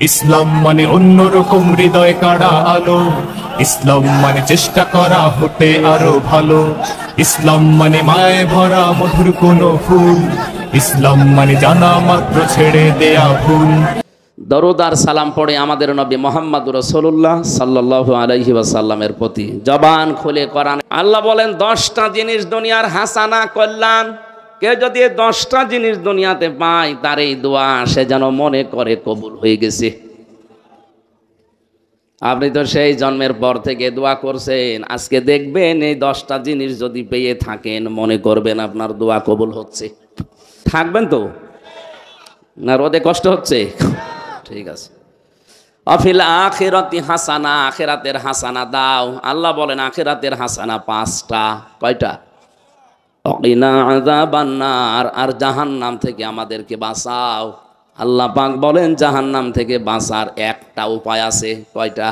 ইসলাম মানে অন্যরকম হৃদয় কাড়া আলো, ইসলাম মানে চেষ্টা করা হতে আরো ভালো, ইসলাম মানে মায়ে ভরা মধুর কোনো ফুল, ইসলাম মানে জানা মাত্র ছেড়ে দেয়া ভুল। দরুদ আর সালাম পড়ে আমাদের নবী মুহাম্মদ রাসূলুল্লাহ সাল্লাল্লাহু আলাইহি ওয়াসাল্লামের প্রতি জবান খুলে কোরআন আল্লাহ বলেন 10টা জিনিস দুনিয়ার হাসানা কল্যাণ, কেউ যদি 10টা জিনিস দুনিয়াতে পায় তার এই দোয়া সে যেন মনে করে কবুল হয়ে গেছে। আপনি তো সেই জন্মের পর থেকে দোয়া করছেন, আজকে দেখবেন এই 10টা জিনিস যদি পেয়ে থাকেন মনে করবেন আপনার দোয়া কবুল হচ্ছে। থাকবেন তো না? রোদে কষ্ট হচ্ছে? ঠিক আছে। অফিল আখিরাতি হাসানা, আখিরাতের হাসানা দাও। আল্লাহ বলেন আখিরাতের হাসানা 5টা। কয়টা? ওয়াকিনা আযাবান নার, আর জাহান্নাম থেকে আমাদেরকে বাঁচাও। আল্লাহ পাক বলেন জাহান্নাম থেকে বাঁচার একটা উপায় আছে। কয়টা?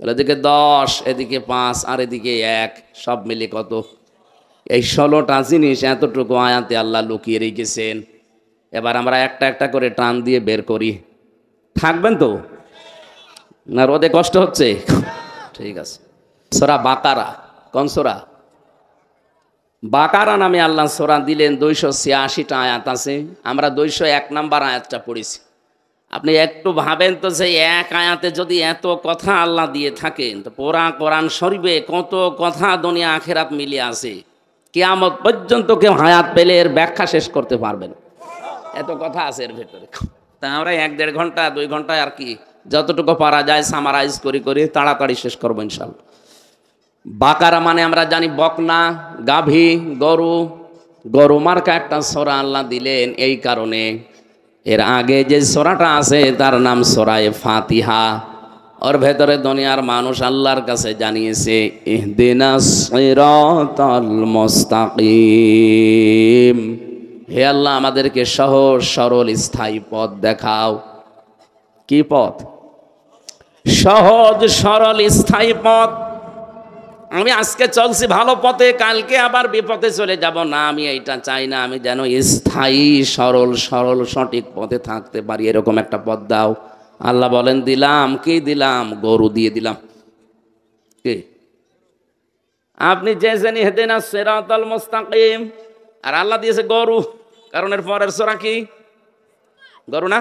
এদিকে 10, এদিকে 5 আর এদিকে 1, সব মিলে কত? এই 16টা জিনিস এতটুকু আয়াতে আল্লাহ লুকিয়ে রেখেছেন। এবার আমরা একটা একটা করে টান দিয়ে বের করি। থাকবেন তো না? রোদে কষ্ট হচ্ছে? ঠিক আছে। সূরা বাকারা। কোন সূরা? বাকারা নামে আল্লাহ সূরা দিলেন। 286টা আয়াত আছে। আমরা 201 নম্বর আয়াতটা পড়েছি। আপনি একটু ভাবেন তো, সেই এক আয়াতে যদি এত কথা আল্লাহ দিয়ে থাকেন, তো পুরা কোরআন শরীফে কত কথা দুনিয়া আখিরাত মিলিয়ে আছে। কিয়ামত পর্যন্ত কেউ হায়াত পেলে এর ব্যাখ্যা শেষ করতে পারবেন, এত কথা আছে এর ভেতরে। তা আমরা 1-1.5 ঘন্টা 2 ঘন্টায় আর কি যতটুকু পারা যায় সামারাইজ করে তাড়াতাড়ি শেষ করবো ইনশাল্লাহ। বাকারা মানে আমরা জানি বকনা, গাভী, গরু। গরু মার্কা একটা সূরা আল্লাহ দিলেন এই কারণে, এর আগে যে সূরাটা আছে তার নাম সূরায়ে ফাতিহা। ওর ভেতরে দুনিয়ার মানুষ আল্লাহর কাছে জানিয়েছে ইহদিনাস সিরাতাল মুস্তাকিম, হে আল্লাহ আমাদেরকে সহজ সরল স্থায়ী পথ দেখাও। কি পথ? সহজ সরল স্থায়ী পথ। আমি আজকে চলছি ভালো পথে, কালকে আবার বিপথে চলে যাব না, আমি এইটা চাই না। আমি যেন স্থায়ী সরল সরল সঠিক পথে থাকতে পারি, এরকম একটা পথ দাও। আল্লাহ বলেন দিলাম। কি দিলাম? গরু দিয়ে দিলাম। কি? আপনি চেয়েছেন ইহদিনাস সিরাতাল মুস্তাকিম, আর আল্লাহ দিয়েছে গরু। কারণ এর পরের সূরা কি? গরু না?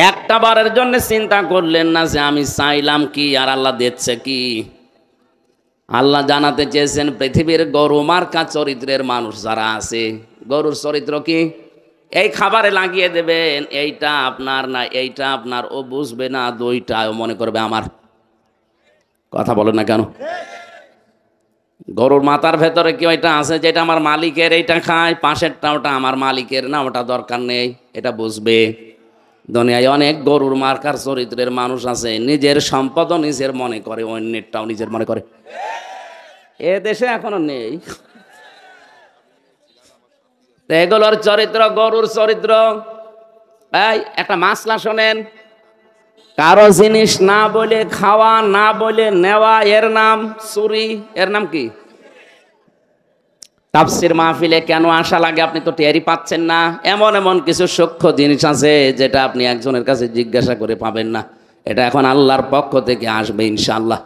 একটা বারের জন্য চিন্তা করলেন না যে আমি চাইলাম কি আর আল্লাহ দিচ্ছে কি? আল্লাহ জানাতে চেয়েছেন পৃথিবীর গরু মার্কা চরিত্রের মানুষ যারা আছে, গরুর চরিত্র কি? এই খাবারে লাগিয়ে দেবেন, এইটা আপনার না এইটা আপনার, ও বুঝবে না। দুইটা ও মনে করবে আমার। কথা বলেন না কেন? গরুর মাথার ভেতরে কি ওইটা আছে যেটা আমার মালিকের, এইটা খায়, পাশেরটা ওটা আমার মালিকের না, ওটা দরকার নেই, এটা বুঝবে। দুনিয়ায় অনেক গরুর মার্কার চরিত্রের মানুষ আছে, নিজের সম্পদও নিজের মনে করে, অন্যেরটাও নিজের মনে করে। এ দেশে এখনো নেই। এগুলোর চরিত্র গরুর চরিত্র। এই একটা মাসলা শোনেন, কারো জিনিস না বলে খাওয়া, না বলে নেওয়া, এর নাম চুরি। এর নাম কি? তাফসীর মাহফিলে কেন আসা লাগে আপনি তো টেরই পাচ্ছেন না। এমন এমন কিছু সূক্ষ্ম জিনিস আছে যেটা আপনি একজনের কাছে জিজ্ঞাসা করে পাবেন না, এটা এখন আল্লাহর পক্ষ থেকে আসবে ইনশাআল্লাহ।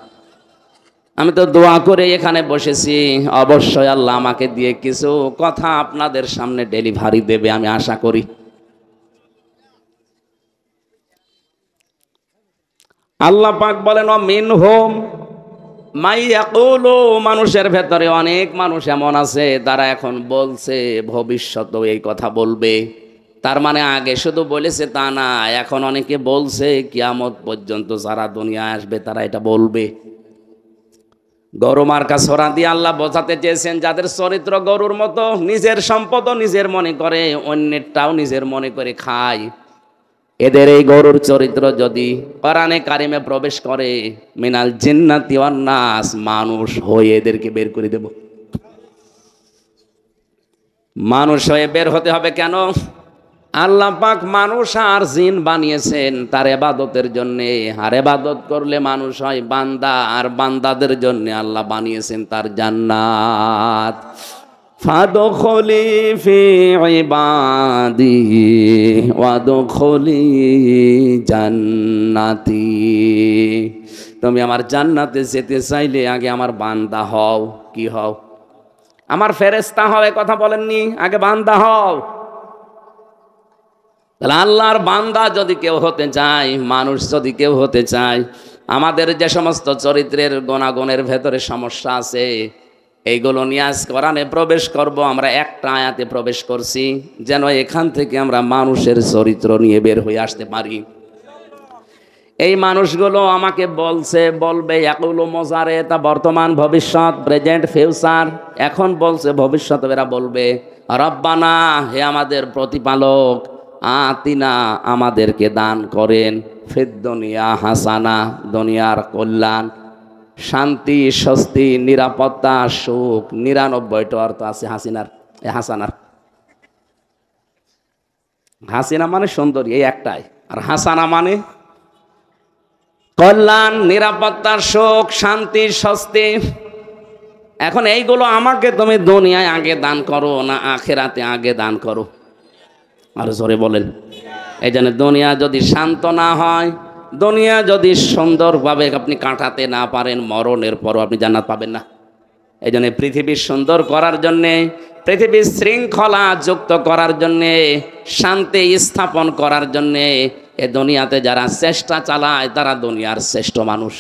আমি তো দোয়া করে এখানে বসেছি, অবশ্যই আল্লাহ আমাকে দিয়ে কিছু কথা আপনাদের সামনে ডেলিভারি দেবে, আমি আশা করি। আল্লাহ পাক বলেন মিনহুম মাই ইয়াকুলু, মানুষের ভেতরে অনেক মানুষ এমন আছে তারা এখন বলছে ভবিষ্যতেও এই কথা বলবে। তার মানে আগে শুধু বলেছে তা না, এখন অনেকে বলছে কিয়ামত পর্যন্ত যারা দুনিয়ায় আসবে তারা এটা বলবে। গরু মার্কা সূরা দিয়ে আল্লাহ বোঝাতে চেয়েছেন যাদের চরিত্র গরুর মতো, নিজের সম্পদও নিজের মনে করে, অন্যেরটাও নিজের মনে করে খায়, এদের এই গরুর চরিত্র যদি কোরআনে কারিমে প্রবেশ করে, মিনাল জিন্নাতি ওয়ান নাস, মানুষ হয়ে এদেরকে বের করে দেব। মানুষ হয়ে বের হতে হবে কেন? আল্লাহ পাক মানুষ আর জিন বানিয়েছেন তার ইবাদতের জন্য, আর ইবাদত করলে মানুষ হয় বান্দা, আর বান্দাদের জন্য আল্লাহ বানিয়েছেন তার জান্নাত। ফাদখুলি ফি ইবাদি ওয়াদখুলি জান্নাতি। তুমি আমার জান্নাতে যেতে চাইলে আগে আমার বান্দা হও। কি হও? আমার ফেরেশতা হও। এই কথা বলেননি, আগে বান্দা হও। তাহলে আল্লাহর বান্দা যদি কেউ হতে চায়, মানুষ যদি কেউ হতে চায়, আমাদের যে সমস্ত চরিত্রের গুণাগুণের ভেতরে সমস্যা আছে, এইগুলো নিয়ে আজ কোরআনে প্রবেশ করব। আমরা একটা আয়াতে প্রবেশ করছি, যেন এখান থেকে আমরা মানুষের চরিত্র নিয়ে বের হয়ে আসতে পারি। এই মানুষগুলো আমাকে বলবে এগুলো মজারে, তা বর্তমান, ভবিষ্যৎ, প্রেজেন্ট, ফিউচার। এখন বলছে, ভবিষ্যতে এরা বলবে রব্বানা, হে আমাদের প্রতিপালক, আতিনা, আমাদেরকে দান করেন, ফিদ দুনিয়া হাসানা, দুনিয়ার কল্যাণ, শান্তি, স্বস্তি, নিরাপত্তা, সুখ। ৯৯টা অর্থ আছে হাসিনার। হাসানার, হাসিনা মানে সুন্দরী, এই একটাই। আর হাসানা মানে কল্যাণ, নিরাপত্তা, সুখ, শান্তি, স্বস্তি। এখন এইগুলো আমাকে তুমি দুনিয়ায় আগে দান করো না আখিরাতে আগে দান করো? আর জোরে বলেন। এই জন্য দুনিয়া যদি শান্ত না হয়, দুনিয়া যদি সুন্দরভাবে আপনি কাটাতে না পারেন, মরণের পরও আপনি জান্নাত পাবেন না। এই জন্য পৃথিবী সুন্দর করার জন্যে, পৃথিবীর শৃঙ্খলা যুক্ত করার জন্যে, শান্তি স্থাপন করার জন্যে এ দুনিয়াতে যারা চেষ্টা চালায় তারা দুনিয়ার শ্রেষ্ঠ মানুষ।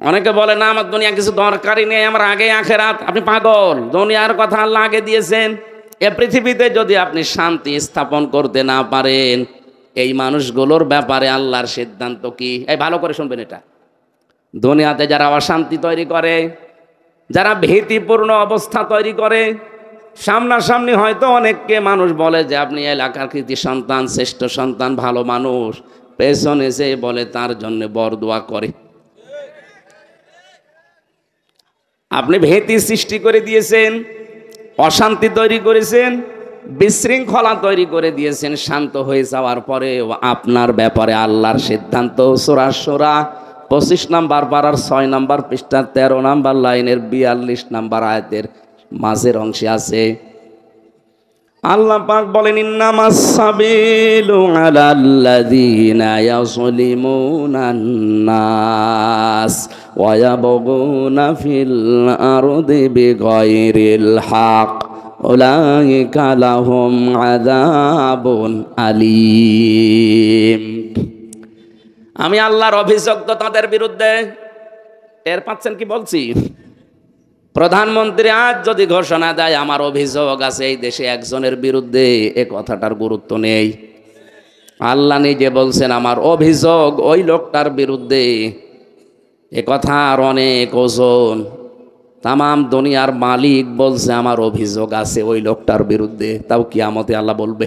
অনেকে বলে না আমার দুনিয়া কিছু দরকারই নেই, আমার আগে আখেরাত। আপনি পাগল। দুনিয়ার কথা আল্লাহ আগে দিয়েছেন। এ পৃথিবীতে যদি আপনি শান্তি স্থাপন করতে না পারেন, এই মানুষগুলোর ব্যাপারে আল্লাহর সিদ্ধান্ত কি? এই ভালো করে শুনবেন এটা। দুনিয়াতে যারা অশান্তি তৈরি করে, যারা ভীতিপূর্ণ অবস্থা তৈরি করে, সামনাসামনি হয়তো অনেককে মানুষ বলে যে আপনি এলাকার কৃতি সন্তান, শ্রেষ্ঠ সন্তান, ভালো মানুষ, পেছনে যে বলে তার জন্য বরদোয়া করে। আপনি ভীতি সৃষ্টি করে দিয়েছেন, অশান্তি তৈরি করেছেন, বিশৃঙ্খলা তৈরি করে দিয়েছেন। শান্ত হয়ে যাওয়ার পরে আপনার ব্যাপারে আল্লাহর সিদ্ধান্ত সূরা শূরা 25 নম্বর পারার 6 নম্বর পৃষ্ঠার 13 নম্বর লাইনের 42 নম্বর আয়াতের মাঝের অংশে আছে। আল্লাহ পাক বলেন, ইন্নামাস সাবিলু আলাল্লাযীনা ইয়াযলিমুনান নাস ওয়া ইয়াবগুনা ফিল আরদি বিগাইরিল হক উলাইকা লাহুম আযাবুন আলীম। আমি আল্লাহর অভিযোগ তো তাদের বিরুদ্ধে। টের পাচ্ছেন কি বলছি? প্রধানমন্ত্রী আজ যদি ঘোষণা দেয় আমার অভিযোগ আছে এই দেশে একজনের বিরুদ্ধে, এ কথাটার গুরুত্ব নেই। আল্লাহ নিজে বলছেন আমার অভিযোগ ওই লোকটার বিরুদ্ধে। এ কথার অনেক ওজন। তামাম দুনিয়ার মালিক বলছে আমার অভিযোগ আছে ওই লোকটার বিরুদ্ধে। তাও কিয়ামতে আল্লাহ বলবে।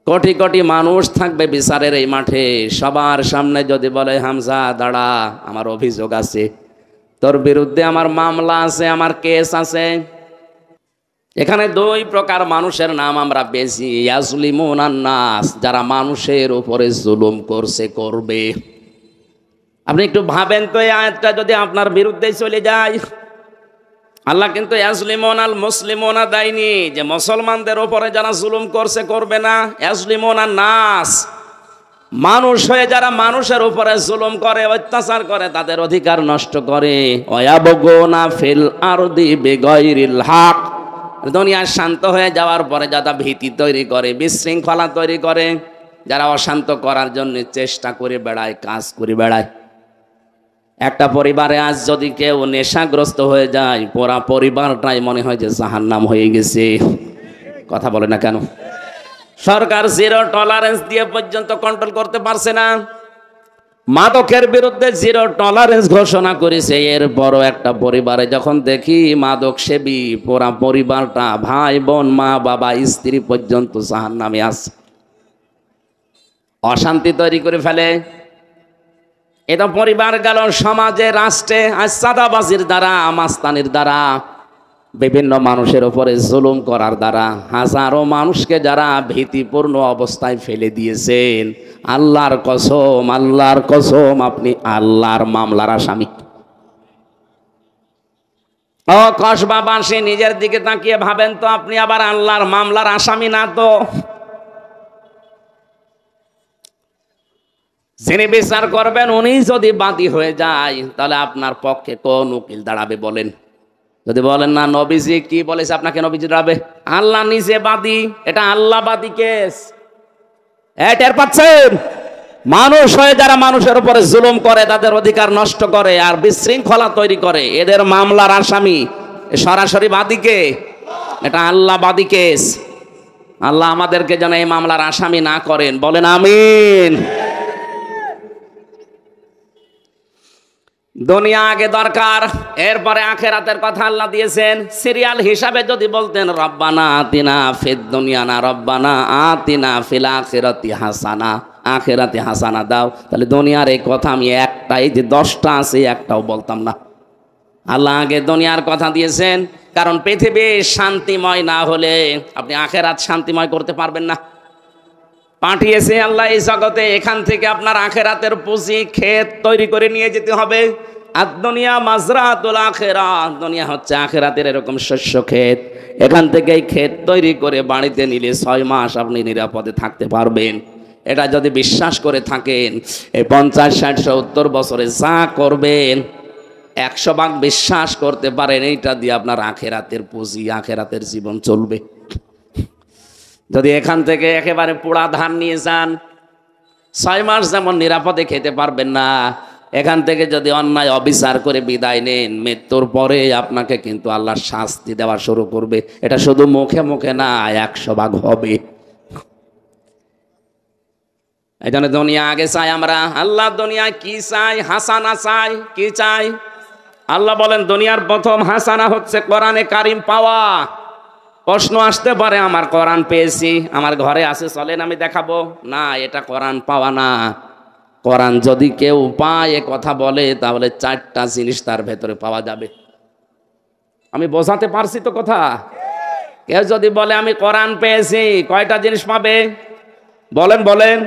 কোটি কোটি মানুষ থাকবে বিচারের এই মাঠে, সবার সামনে যদি বলে হামজা দাঁড়া, আমার অভিযোগ আছে, তোর বিরুদ্ধে আমার মামলা আছে, আমার কেস আছে। এখানে দুই প্রকার মানুষের নাম আমরা পেয়েছি, ইয়াজলিমুনান নাস, যারা মানুষের উপরে জুলুম করছে, করবে। আপনি একটু ভাবেন তো, এই আয়াতটা যদি আপনার বিরুদ্ধে চলে যায়। আল্লাহ কিন্তু ইয়াজলিমুনাল মুসলিমুনা দেয়নি যে মুসলমানদের উপরে যারা জুলুম করছে করবে না। ইয়াজলিমুনান নাস, মানুষ হয়ে যারা মানুষের উপরে জুলুম করে, অত্যাচার করে, তাদের অধিকার নষ্ট করে। ওয়ায়াবগুনা ফিল আরদি বিগাইরিল হক, দুনিয়া শান্ত হয়ে যাওয়ার পরে যারা ভীতি তৈরি করে, বিশৃঙ্খলা তৈরি করে, যারা অশান্ত করার জন্য চেষ্টা করে বেড়ায়, কাজ করে বেড়ায়। একটা পরিবারে আজ যদি কেউ নেশাগ্রস্ত হয়ে যায়, পুরা পরিবারটাই মনে হয় যে জাহান্নাম হয়ে গেছে। কথা বলে না কেন? সরকার জিরো টলারেন্স দিয়ে পর্যন্ত কন্ট্রোল করতে পারছে না। মাদকের বিরুদ্ধে জিরো টলারেন্স ঘোষণা করেছে। এর বড় একটা পরিবারে যখন দেখি মাদক সেবী, পুরা পরিবারটা, ভাই বোন, মা বাবা, স্ত্রী পর্যন্ত জাহান্নামে আছে। অশান্তি তৈরি করে ফেলে। এটা পরিবার গেল, সমাজে, রাষ্ট্রে। আজ চাঁদাবাজির দ্বারা, মাস্তানির দ্বারা, বিভিন্ন মানুষের উপরে জুলুম করার দ্বারা হাজারো মানুষকে যারা ভীতিপূর্ণ অবস্থায় ফেলে দিয়েছেন, আল্লাহর কসম, আল্লাহর কসম, আপনি আল্লাহর মামলার আসামি। ও কসবাবাসী, নিজের দিকে তাকিয়ে ভাবেন তো, আপনি আবার আল্লাহর মামলার আসামি না তো? যিনি বিচার করবেন উনি যদি বাদী হয়ে যায়, তাহলে আপনার পক্ষে কোন উকিল দাঁড়াবে বলেন? যদি বলেন না নবীজি কি বলেছে আপনাকে নবীজি দাঁড়াবে, আল্লাহ নিজে বাদী, এটা আল্লাহ বাদী কেস। টের পাচ্ছেন? মানুষ হয়ে যারা মানুষের উপরে জুলুম করে, তাদের অধিকার নষ্ট করে আর বিশৃঙ্খলা তৈরি করে, এদের মামলার আসামি সরাসরি বাদীকে, এটা আল্লাহ বাদী কেস। আল্লাহ আমাদেরকে যেন এই মামলার আসামি না করেন, বলেন আমিন। দুনিয়া আগে দরকার, এরপরে আখেরাতের কথা আল্লাহ দিয়েছেন। সিরিয়াল হিসাবে যদি বলতেন রব্বানা আতিনা ফিদ দুনিয়া, না রব্বানা আতিনা ফিল আখিরাতি হাসানা, আখেরাতে হাসানা দাও, তাহলে দুনিয়ার এই কথা আমি একটাই যে 10টা আছে একটাও বলতাম না। আল্লাহ আগে দুনিয়ার কথা দিয়েছেন, কারণ পৃথিবী শান্তিময় না হলে আপনি আখেরাত শান্তিময় করতে পারবেন না। পাঠিয়েছে আল্লাহ এই জগতে, এখান থেকে আপনার আখেরাতের পুঁজি ক্ষেত তৈরি করে নিয়ে যেতে হবে। আর দুনিয়া মাজরাতুল আখিরাত, দুনিয়া হচ্ছে আখেরাতের এরকম শস্য ক্ষেত। এখান থেকে এই ক্ষেত তৈরি করে বাড়িতে নিলে 6 মাস আপনি নিরাপদে থাকতে পারবেন। এটা যদি বিশ্বাস করে থাকেন, এই 50, 60, 70 বছরে যা করবেন 100 ভাগ বিশ্বাস করতে পারেন, এইটা দিয়ে আপনার আখেরাতের পুঁজি, আখেরাতের জীবন চলবে। যদি এখান থেকে একেবারে পোড়া ধান নিয়ে যান, 6 মাস যেমন নিরাপদে খেতে পারবেন না, এখান থেকে যদি অন্যায় অবিচার করে বিদায় নেন, মৃত্যুর পরে আপনাকে কিন্তু আল্লাহ শাস্তি দেওয়া শুরু করবে। এটা শুধু মুখে মুখে না, 100 ভাগ হবে। এই জন্য দুনিয়া আগে চাই আমরা। আল্লাহ দুনিয়ায় কি চাই? হাসানা চাই। কি চাই? আল্লাহ বলেন দুনিয়ার প্রথম হাসানা হচ্ছে কোরআনে কারিম পাওয়া। প্রশ্ন আসতে পারে, আমার কোরআন পেয়েছি, আমার ঘরে আছে, চলেন আমি দেখাবো। না, এটা কোরআন পাওয়া না। কোরআন যদি কেউ পায় এ কথা বলে, তাহলে 4টা জিনিস তার ভেতরে পাওয়া যাবে। আমি বোঝাতে পারছি তো কথা? কেউ যদি বলে আমি কোরআন পেয়েছি, কয়টা জিনিস পাবে? বলেন বলেন।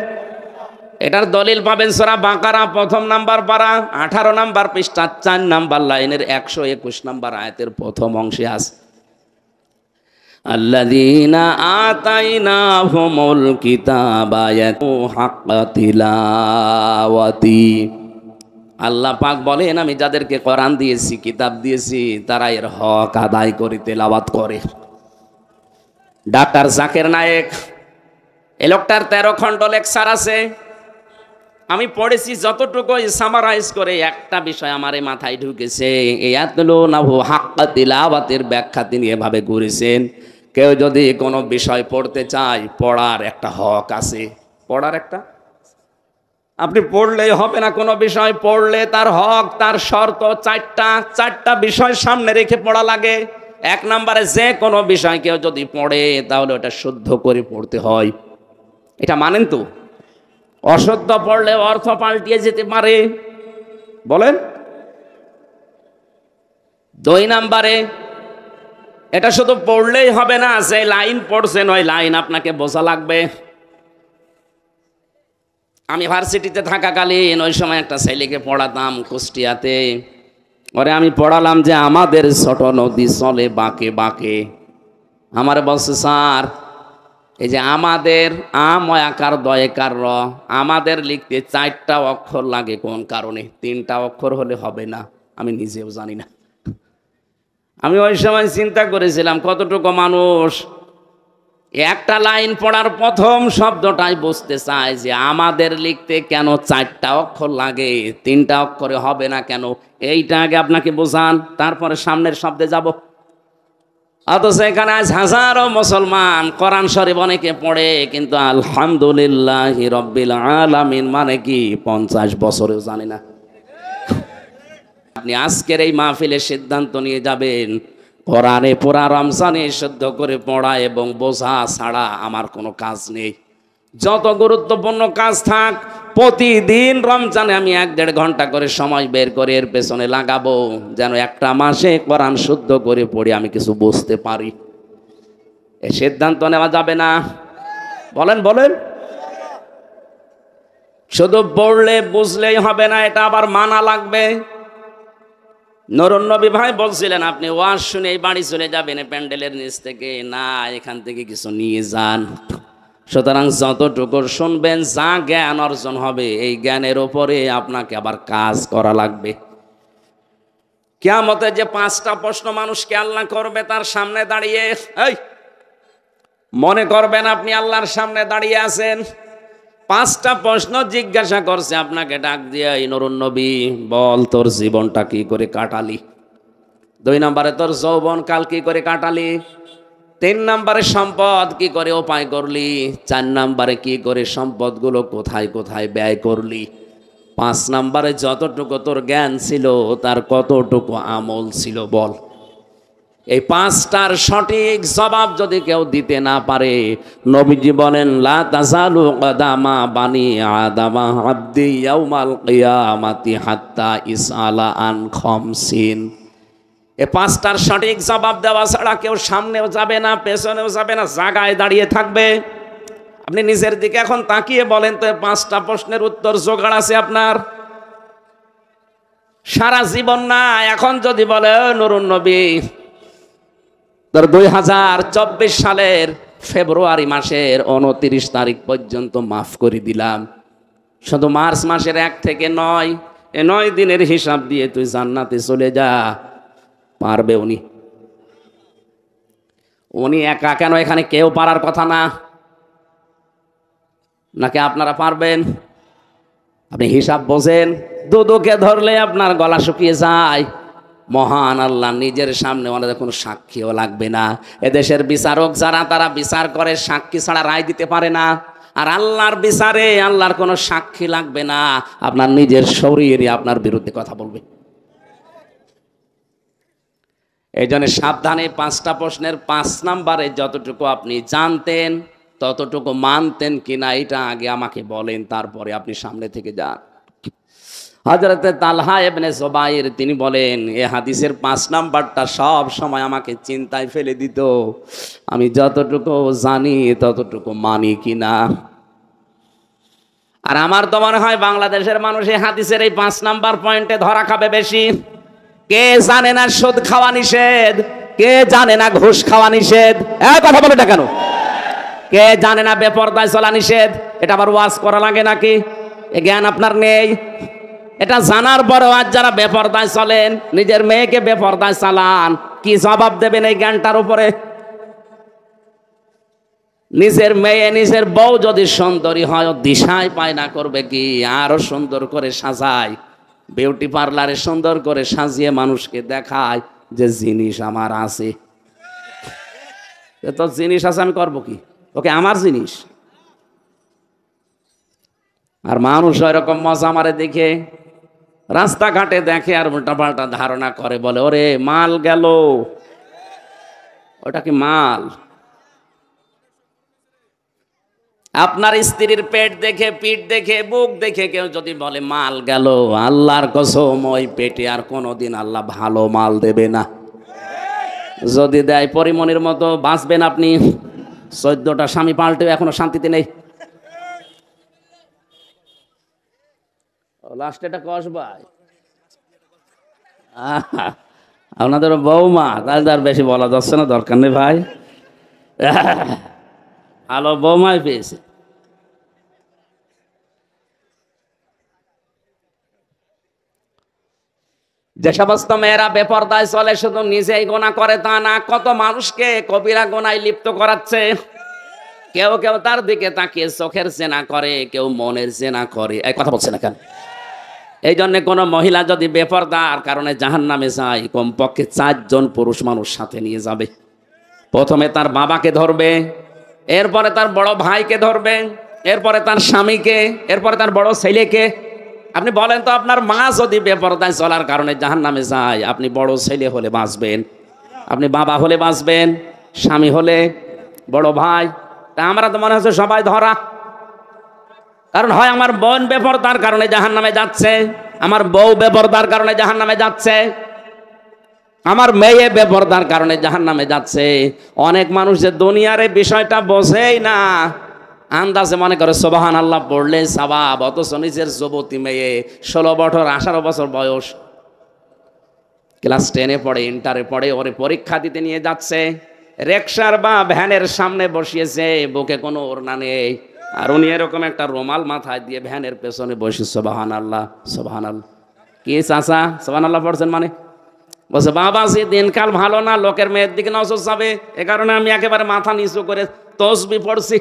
এটার দলিল পাবেন সূরা বাকারা 1 নাম্বার পারা 18 নাম্বার পৃষ্ঠা 4 নাম্বার লাইনের 121 নাম্বার আয়াতের প্রথম অংশে আছে, আল্লাযীনা আতাইনাহুমুল কিতাবা ইয়াতুলুনাহু হাক্কা তিলাওয়াতি। আল্লাহ পাক বলেন আমি যাদেরকে কোরআন দিয়েছি, কিতাব দিয়েছি, তারা এর হক আদায় করে তেলাওয়াত করে। ডাক্তার জাকির নায়েক, এই লোকটার 13 খণ্ড লেকচার আছে, আমি পড়েছি যতটুকু সামারাইজ করে একটা বিষয় আমার এই মাথায় ঢুকেছে। ইয়াতুলুনাহু হাক্কা তিলাওয়াতের ব্যাখ্যা তিনি এভাবে করেছেন, কেউ যদি কোনো বিষয় পড়তে চায়, পড়ার একটা হক আছে। পড়ার একটা, আপনি পড়লেই হবে না, কোনো বিষয় পড়লে তার হক, তার শর্ত 4টা বিষয় সামনে রেখে পড়া লাগে। 1 নম্বরে যে কোনো বিষয় কেউ যদি পড়ে, তাহলে ওটা শুদ্ধ করে পড়তে হয়। এটা মানেন তো? অশুদ্ধ পড়লে অর্থ পাল্টিয়ে যেতে পারে, বলেন। 2 নম্বরে এটা শুধু পড়লেই হবে না, যে লাইন পড়ছেন ওই লাইন আপনাকে বোঝা লাগবে। আমি ভার্সিটিতে থাকাকালীন ওই সময় একটা ছেলেকে পড়াতাম কুষ্টিয়াতে। ওরে আমি পড়ালাম যে আমাদের ছোট নদী চলে বাঁকে বাঁকে। আমার বলছে স্যার, এই যে আমাদের আময়াকার দয়কার র, আমাদের লিখতে 4টা অক্ষর লাগে, কোন কারণে? 3টা অক্ষর হলে হবে না, আমি নিজেও জানি না। আমি ওই সময় চিন্তা করেছিলাম কতটুকু মানুষ একটা লাইন পড়ার প্রথম শব্দটাই বুঝতে চায় যে আমাদের লিখতে কেন 4টা অক্ষর লাগে, 3টা অক্ষরে হবে না কেন? এইটা আগে আপনাকে বোঝান, তারপরে সামনের শব্দে যাব। অথচ এখানে আজ হাজারো মুসলমান কোরআন শরীফ অনেকে পড়ে, কিন্তু আলহামদুলিল্লাহি রাব্বিল আলামিন মানে কি 50 বছরেও জানে না। আপনি আজকের এই মাহফিলে সিদ্ধান্ত নিয়ে যাবেন, কোরআনে পুরা রমজানে শুদ্ধ করে পড়া এবং বোঝা ছাড়া আমার কোনো কাজ নেই। যত গুরুত্বপূর্ণ কাজ থাক, প্রতিদিন রমজানে আমি 1-1.5 ঘন্টা করে সময় বের করে এর পেছনে লাগাবো, যেন একটা মাসে কোরআন শুদ্ধ করে পড়ে আমি কিছু বুঝতে পারি। এই সিদ্ধান্ত নেওয়া যাবে না, বলেন বলেন। শুধু পড়লে বুঝলেই হবে না, এটা আবার মানা লাগবে। নুরুন নবী ভাই বলছিলেন আপনি ওয়াজ শুনে এই বাড়ি চলে যাবেন প্যান্ডেলের নিচ থেকে, না এখান থেকে কিছু নিয়ে যান। সুতরাং যতটুকু শুনবেন, যা জ্ঞান অর্জন হবে, এই জ্ঞানের ওপরে আপনাকে আবার কাজ করা লাগবে। কিয়ামতে যে 5টা প্রশ্ন মানুষকে আল্লাহ করবে তার সামনে দাঁড়িয়ে, এই মনে করবেন আপনি আল্লাহর সামনে দাঁড়িয়ে আছেন, 5টা প্রশ্ন জিজ্ঞাসা করছে আপনাকে ডাক দিয়ে, এই নুরুন নবী বল তোর জীবনটা কি করে কাটালি, 2 নম্বরে তোর যৌবন কাল কি করে কাটালি, 3 নম্বরে সম্পদ কি করে উপায় করলি, 4 নম্বরে কি করে সম্পদগুলো কোথায় কোথায় ব্যয় করলি, 5 নম্বরে যতটুকু তোর জ্ঞান ছিল তার কতটুকু আমল ছিল বল। এই 5টার সঠিক জবাব যদি কেউ দিতে না পারে, নবীজি বলেন লা তাজালু কদামা বানি আদামা আব্দি ইয়াউমাল কিয়ামাতি হাত্তা ইসআলা আন খামসিন। এই 5টার সঠিক জবাব দেওয়া ছাড়া কেউ সামনেও যাবে না, পেছনেও যাবে না, জায়গায় দাঁড়িয়ে থাকবে। আপনি নিজের দিকে এখন তাকিয়ে বলেন তো, 5টা প্রশ্নের উত্তর জোগাড় আছে আপনার? সারা জীবন না, এখন যদি বলে নুরুন নবী 2024 সালের ফেব্রুয়ারি মাসের 29 তারিখ পর্যন্ত মাফ করে দিলাম, শুধু মার্চ মাসের 1 থেকে 9, এই 9 দিনের হিসাব দিয়ে তুই জান্নাতে চলে যা, পারবে উনি? উনি একা কেন, এখানে কেউ পারার কথা না, নাকি আপনারা পারবেন? আপনি হিসাব বোঝেন, দুদুকে ধরলে আপনার গলা শুকিয়ে যায়। মহান আল্লাহ নিজের সামনে ওনাদের কোনো সাক্ষীও লাগবে না। এদেশের বিচারক যারা, তারা বিচার করে সাক্ষী ছাড়া রায় দিতে পারে না। আর আল্লাহর বিচারে আল্লাহর কোনো সাক্ষী লাগবে না, আপনার নিজের শরীরই আপনার বিরুদ্ধে কথা বলবে। এই জন্য সাবধানে, 5টা প্রশ্নের 5 নম্বরে যতটুকু আপনি জানতেন ততটুকু মানতেন কিনা এটা আগে আমাকে বলেন, তারপরে আপনি সামনে থেকে যান। হযরতে তালহা ইবনে জুবাইর তিনি বলেন, এই হাদিসের 5 নাম্বারটা সব সময় আমাকে চিন্তায় ফেলে দিত, আমি যতটুকু জানি ততটুকু মানি কিনা। আর আমার তো মনে হয় বাংলাদেশের মানুষ এই হাদিসের এই 5 নাম্বার পয়েন্টে ধরা খাবে বেশি। কে জানে না সুদ খাওয়া নিষেধ? কে জানে না ঘুষ খাওয়া নিষেধ? কথা বলে না কেন? কে জানে না বেপরদায় চলা নিষেধ? এটা আবার ওয়াজ করা লাগে নাকি? এ জ্ঞান আপনার নেই? এটা জানার পরেও আজ যারা বেপরদায় চলেন, নিজের মেয়েকে বেপরদায় চালান, কি জবাব দেবেন এই জ্ঞানটার উপরে? নিজের মেয়ে, নিজের বউ যদি সুন্দরী হয়, দিশায় পায় না করবে কি? আরো সুন্দর করে সাজায়, বিউটি পার্লারে সুন্দর করে সাজিয়ে মানুষকে দেখায় যে জিনিস আমার আছে। তো জিনিস আছে, আমি করবো কি? ওকে আমার জিনিস। আর মানুষ ওইরকম মজা মারে দেখে, রাস্তাঘাটে দেখে আর উল্টা পাল্টা ধারণা করে, বলে ওরে মাল গেল। ওটা কি মাল? আপনার স্ত্রীর পেট দেখে, পিঠ দেখে, বুক দেখে কেউ যদি বলে মাল গেল, আল্লাহর কসম ওই পেটে আর কোনোদিন আল্লাহ ভালো মাল দেবে না। যদি দেয় পরিমণির মতো বাঁচবেন আপনি। 14টা স্বামী পাল্টেও এখনো শান্তিতে নেই। লাস্টে এটা কস ভাই, আপনাদের বৌমা, তাহলে আর বেশি বলা যাচ্ছে না, দরকার নেই ভাই। ভালো বৌমাই পেয়েছে। যে সমস্ত মেয়েরা বেপরদায় চলে, শুধু নিজেই গোনা করে তা না, কত মানুষকে কবিরা গোনায় লিপ্ত করাচ্ছে। কেউ কেউ তার দিকে তাকিয়ে চোখের জেনা করে, কেউ মনের জেনা করে। এই কথা বলছে না কেন? এই জন্য কোনো মহিলা যদি বেপরদার কারণে জাহান্নামে যায়, কমপক্ষে 4 জন পুরুষ মানুষ সাথে নিয়ে যাবে। প্রথমে তার বাবাকে ধরবে, এরপরে তার বড় ভাইকে ধরবে, এরপরে তার স্বামীকে, এরপরে তার বড় ছেলেকে। আপনি বলেন তো, আপনার মা যদি বেপরদায় চলার কারণে জাহান্নামে যায়, আপনি বড় ছেলে হলে বাঁচবেন, আপনি বাবা হলে বাঁচবেন, স্বামী হলে, বড় ভাই। তা আমরা তো মনে হচ্ছে সবাই ধরা। কারণ হয় আমার বোন বেপরদার কারণে জাহান্নামে যাচ্ছে, আমার বউ বেপরদার কারণে জাহান্নামে যাচ্ছে, আমার মেয়ে বেপরদার কারণে জাহান্নামে যাচ্ছে। অনেক মানুষ যে দুনিয়ার এই বিষয়টা বোঝেই না, আন্দাজে মনে করে সুবহানাল্লাহ পড়লে সওয়াব, অথচ নিজের যুবতী মেয়ে 16 বছর 18 বছর বয়স, ক্লাস 10-এ পড়ে, ইন্টারে পড়ে, ওরে পরীক্ষা দিতে নিয়ে যাচ্ছে, রিকশার বা ভ্যানের সামনে বসিয়েছে, বুকে কোনো ওড়না নেই, আর উনি এরকম একটা রুমাল মাথায় দিয়ে ভ্যানের পেছনে বসে সুবহানাল্লাহ সুবহানাল্লাহ। কি চাচা সুবহানাল্লাহ পড়ছেন মানে? বলছে বাবা সে দিনকাল ভালো না, লোকের মেয়ের দিকে নজর যাবে, এ কারণে আমি একেবারে মাথা নিচু করে তসবি পড়ছি।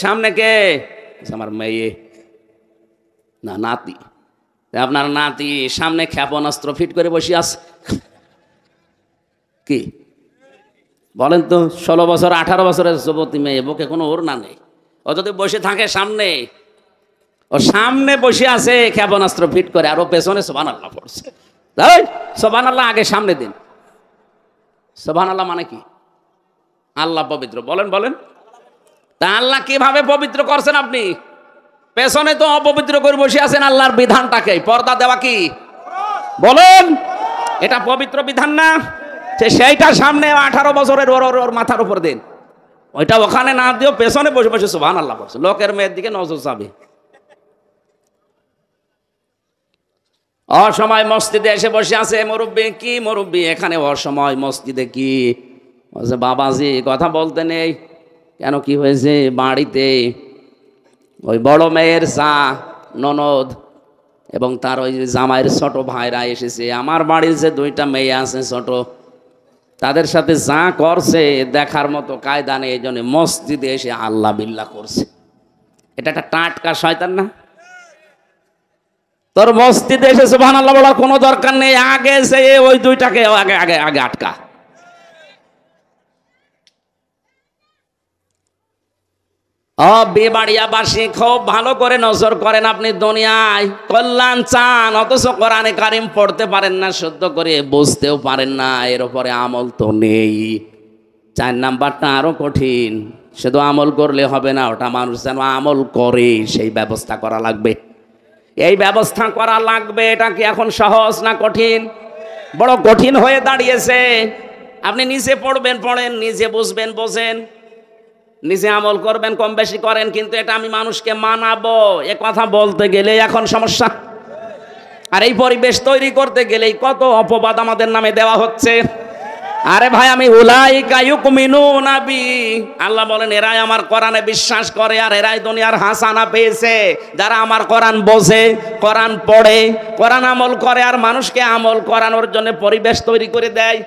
সামনে কে? আমার মেয়ে না নাতি। আপনার নাতি সামনে ক্ষেপণাস্ত্র ফিট করে বসে আছে। কি বলেন তো, 16 বছর 18 বছরের যুবতী মেয়ে, বুকে কোনো ওড়না নেই, ও যদি বসে থাকে সামনে, ও সামনে বসে আছে ক্ষেপণাস্ত্র ফিট করে, আর ও পেছনে সুবহানাল্লাহ পড়ছে। সুবহানাল্লাহ আগে সামনে দিন। সুবহানাল্লাহ মানে কি? আল্লাহ পবিত্র। বলেন বলেন, তা আল্লাহ কিভাবে পবিত্র করছেন আপনি? পেছনে তো অপবিত্র করে বসে আছেন। আল্লাহর বিধানটাকে পর্দা দেওয়া কি বলেন, এটা পবিত্র বিধান না? সেইটা সামনে 18 বছরের ওর মাথার উপর দিন, ওইটা ওখানে না দিও, পেছনে বসে বসে সুবহানাল্লাহ পড়ছে, লোকের মেয়ের দিকে নজর যাবে। অসময় মসজিদে এসে বসে আছে মুরব্বী। কি মুরব্বী এখানে অসময় মসজিদে? কি বলছে বাবাজি কথা বলতে নেই। কেন কি হয়েছে? বাড়িতে ওই বড় মেয়ের চা ননদ এবং তার ওই জামাইয়ের ছোট ভাইরা এসেছে। আমার বাড়ির যে 2টা মেয়ে আছে ছোট, তাদের সাথে যা করছে দেখার মতো কায়দা নেই, এই জন্য মসজিদে এসে আল্লাহ বিল্লাহ করছে। এটা একটা টাটকা শয়তান না? তোর মসজিদে এসে সুবহানাল্লাহ বলার কোনো দরকার নেই, আগে সে ওই 2টাকে আগে আগে আগে আটকা। বেবাড়িয়াবাসী খুব ভালো করে নজর করেন। আপনি দুনিয়ায় কল্যাণ চান, অথচ কোরআনে কারিম পড়তে পারেন না, শুদ্ধ করে বুঝতেও পারেন না, এর উপরে আমল তো নেই। 4 নাম্বারটা আরো কঠিন। শুধু আমল করলে হবে না, ওটা মানুষ যেন আমল করে সেই ব্যবস্থা করা লাগবে। এই ব্যবস্থা করা লাগবে। এটা কি এখন সহজ না কঠিন? বড় কঠিন হয়ে দাঁড়িয়েছে। আপনি নিজে পড়বেন, পড়েন, নিজে বুঝবেন, বোঝেন, নিজে আমল করবেন, কম বেশি করেন, কিন্তু এটা আমি মানুষকে মানাবো, এ কথা বলতে গেলে এখন সমস্যা। আর এই পরিবেশ তৈরি করতে গেলেই কত অপবাদ আমাদের নামে দেওয়া হচ্ছে। আরে ভাই, আমি উলাইকা ইউমিনুনা বি, আল্লাহ বলেন এরাই আমার কোরআনে বিশ্বাস করে, আর এরাই দুনিয়ার হাসানা পেয়েছে। যারা আমার কোরআন বোঝে, কোরআন পড়ে, কোরআন আমল করে, আর মানুষকে আমল করানোর জন্য পরিবেশ তৈরি করে দেয়।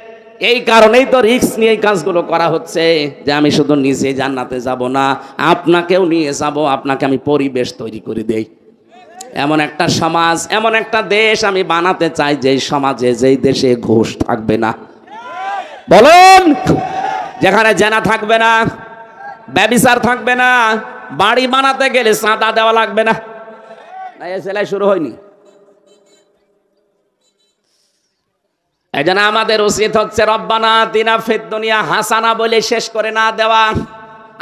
এই কারণেই তো রিস্ক নিয়ে এই কাজগুলো করা হচ্ছে, যে আমি শুধু নিজে জান্নাতে যাব না, আপনাকেও নিয়ে যাব, আপনাকে আমি পরিবেশ তৈরি করে দেই। এমন একটা সমাজ, এমন একটা দেশ আমি বানাতে চাই, যেই সমাজে, যেই দেশে ঘুষ থাকবে না। বলুন, যেখানে জেনা থাকবে না, ব্যভিচার থাকবে না, বাড়ি বানাতে গেলে চাঁদা দেওয়া লাগবে না। এই সেলাই শুরু হয়নি। এই জন্য আমাদের উচিত হচ্ছে রব্বানা আতিনা ফিদ দুনিয়া হাসানা বলে শেষ করে না দেওয়া।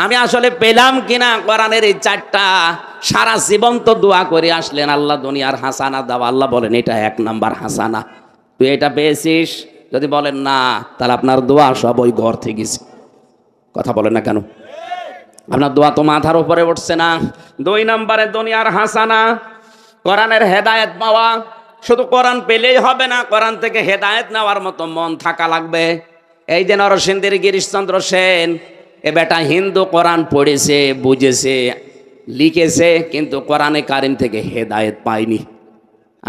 আমি আসলে পেলাম কিনা কোরআনের এই 4টা, সারা জীবন তো দোয়া করে আসলেন আল্লাহ দুনিয়ার হাসানা দাও। আল্লাহ বলেন এটা 1 নাম্বার হাসানা, তুই এটা পেয়েছিস? যদি বলেন না, তাহলে আপনার দোয়া সব ওই ঘর থেকে গেছে। কথা বলেন না কেন? আপনার দোয়া তো মাথার উপরে উঠছে না। 2 নাম্বারে দুনিয়ার হাসানা, কোরআনের হেদায়েত পাওয়া। শুধু কোরআন পেলেই হবে না, কোরআন থেকে হেদায়েত নেওয়ার মতো মন থাকা লাগবে। এই যে নরসিংদীর গিরিশচন্দ্র সেন, এ বেটা হিন্দু, কোরআন পড়েছে, বুঝেছে, লিখেছে, কিন্তু কোরআনে কারিম থেকে হেদায়েত পায়নি।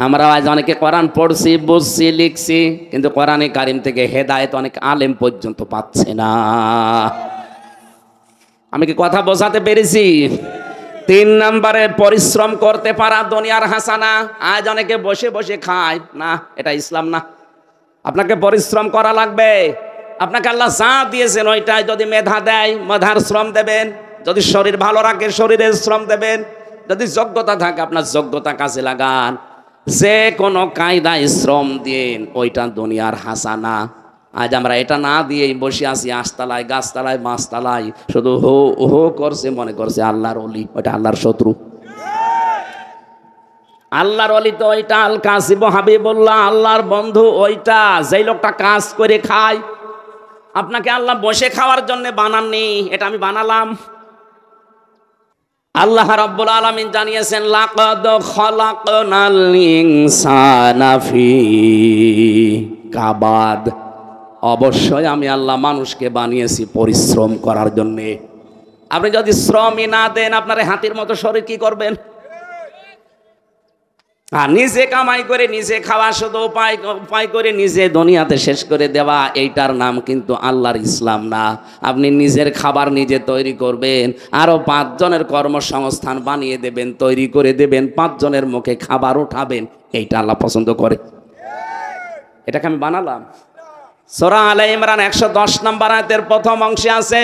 আমরা আজ অনেকে কোরআন পড়ছি, বুঝছি, লিখছি, কিন্তু কোরআনে কারিম থেকে হেদায়েত অনেক আলেম পর্যন্ত পাচ্ছে না। আমি কি কথা বোঝাতে পেরেছি? 3 নাম্বারে পরিশ্রম করতে পারা দুনিয়ার হাসানা। আজ অনেকে বসে বসে খায় না, এটা ইসলাম না। আপনাকে পরিশ্রম করা লাগবে। আপনাকে আল্লাহ যা দিয়েছেন ওইটাই, যদি মেধা দেয় মেধার শ্রম দেবেন, যদি শরীর ভালো রাখে শরীরের শ্রম দেবেন, যদি যোগ্যতা থাকে আপনার যোগ্যতা কাজে লাগান, যে কোনো কায়দায় শ্রম দিন, ওইটা দুনিয়ার হাসানা। আজ আমরা এটা না দিয়েই বসে আছি আশতলায়, গাছতলায়, মাছতলায়, শুধু হো হো করছে, মনে করছে আল্লাহর ওলি। ওইটা আল্লাহর শত্রু। আল্লাহর ওলি তো ওইটা, আল কাসিব হাবিবুল্লাহ, আল্লাহর বন্ধু ওইটা, যেই লোকটা কাজ করে খায়। আপনাকে আল্লাহ বসে খাওয়ার জন্য বানাননি, এটা আমি বানালাম। আল্লাহ রাব্বুল আলামিন জানিয়েছেন লাকাদ খালাকনাল ইনসানা ফি কাবাদ, অবশ্যই আমি আল্লাহ মানুষকে বানিয়েছি পরিশ্রম করার জন্য। আপনি যদি শ্রমই না দেন আপনার হাতির মতো শরীর কি করবেন? আর নিজে কামাই করে নিজে খাওয়া, শুধু উপায় করে নিজে দুনিয়াতে শেষ করে দেওয়া, এইটার নাম কিন্তু আল্লাহর ইসলাম না। আপনি নিজের খাবার নিজে তৈরি করবেন, আরো 5 জনের কর্মসংস্থান বানিয়ে দেবেন, তৈরি করে দেবেন, 5 জনের মুখে খাবার উঠাবেন, এইটা আল্লাহ পছন্দ করে। এটাকে আমি বানালাম। সূরা আলে ইমরান 110 নম্বর আয়াতের প্রথম অংশে আছে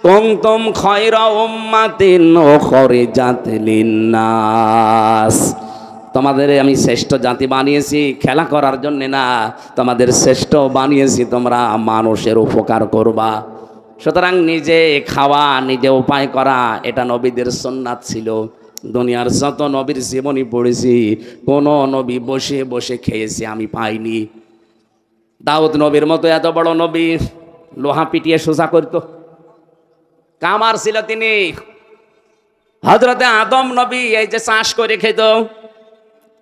কুনতুম খায়রা উম্মাতিন উখরিজাত লিন্নাস, তোমাদের আমি শ্রেষ্ঠ জাতি বানিয়েছি খেলা করার জন্য না, তোমাদের শ্রেষ্ঠ বানিয়েছি তোমরা মানুষের উপকার করবা। সুতরাং নিজে খাওয়া নিজে উপায় করা এটা নবীদের সুন্নাত ছিল। দুনিয়ার যত নবীর জীবনী পড়েছি কোন নবী বসে বসে খেয়েছে আমি পাইনি। দাউদ নবীর মতো এত বড় নবী লোহা পিটিয়ে সোজা করত, কামার ছিল তিনি। হযরতে আদম নবী এই যে চাষ করে খেত।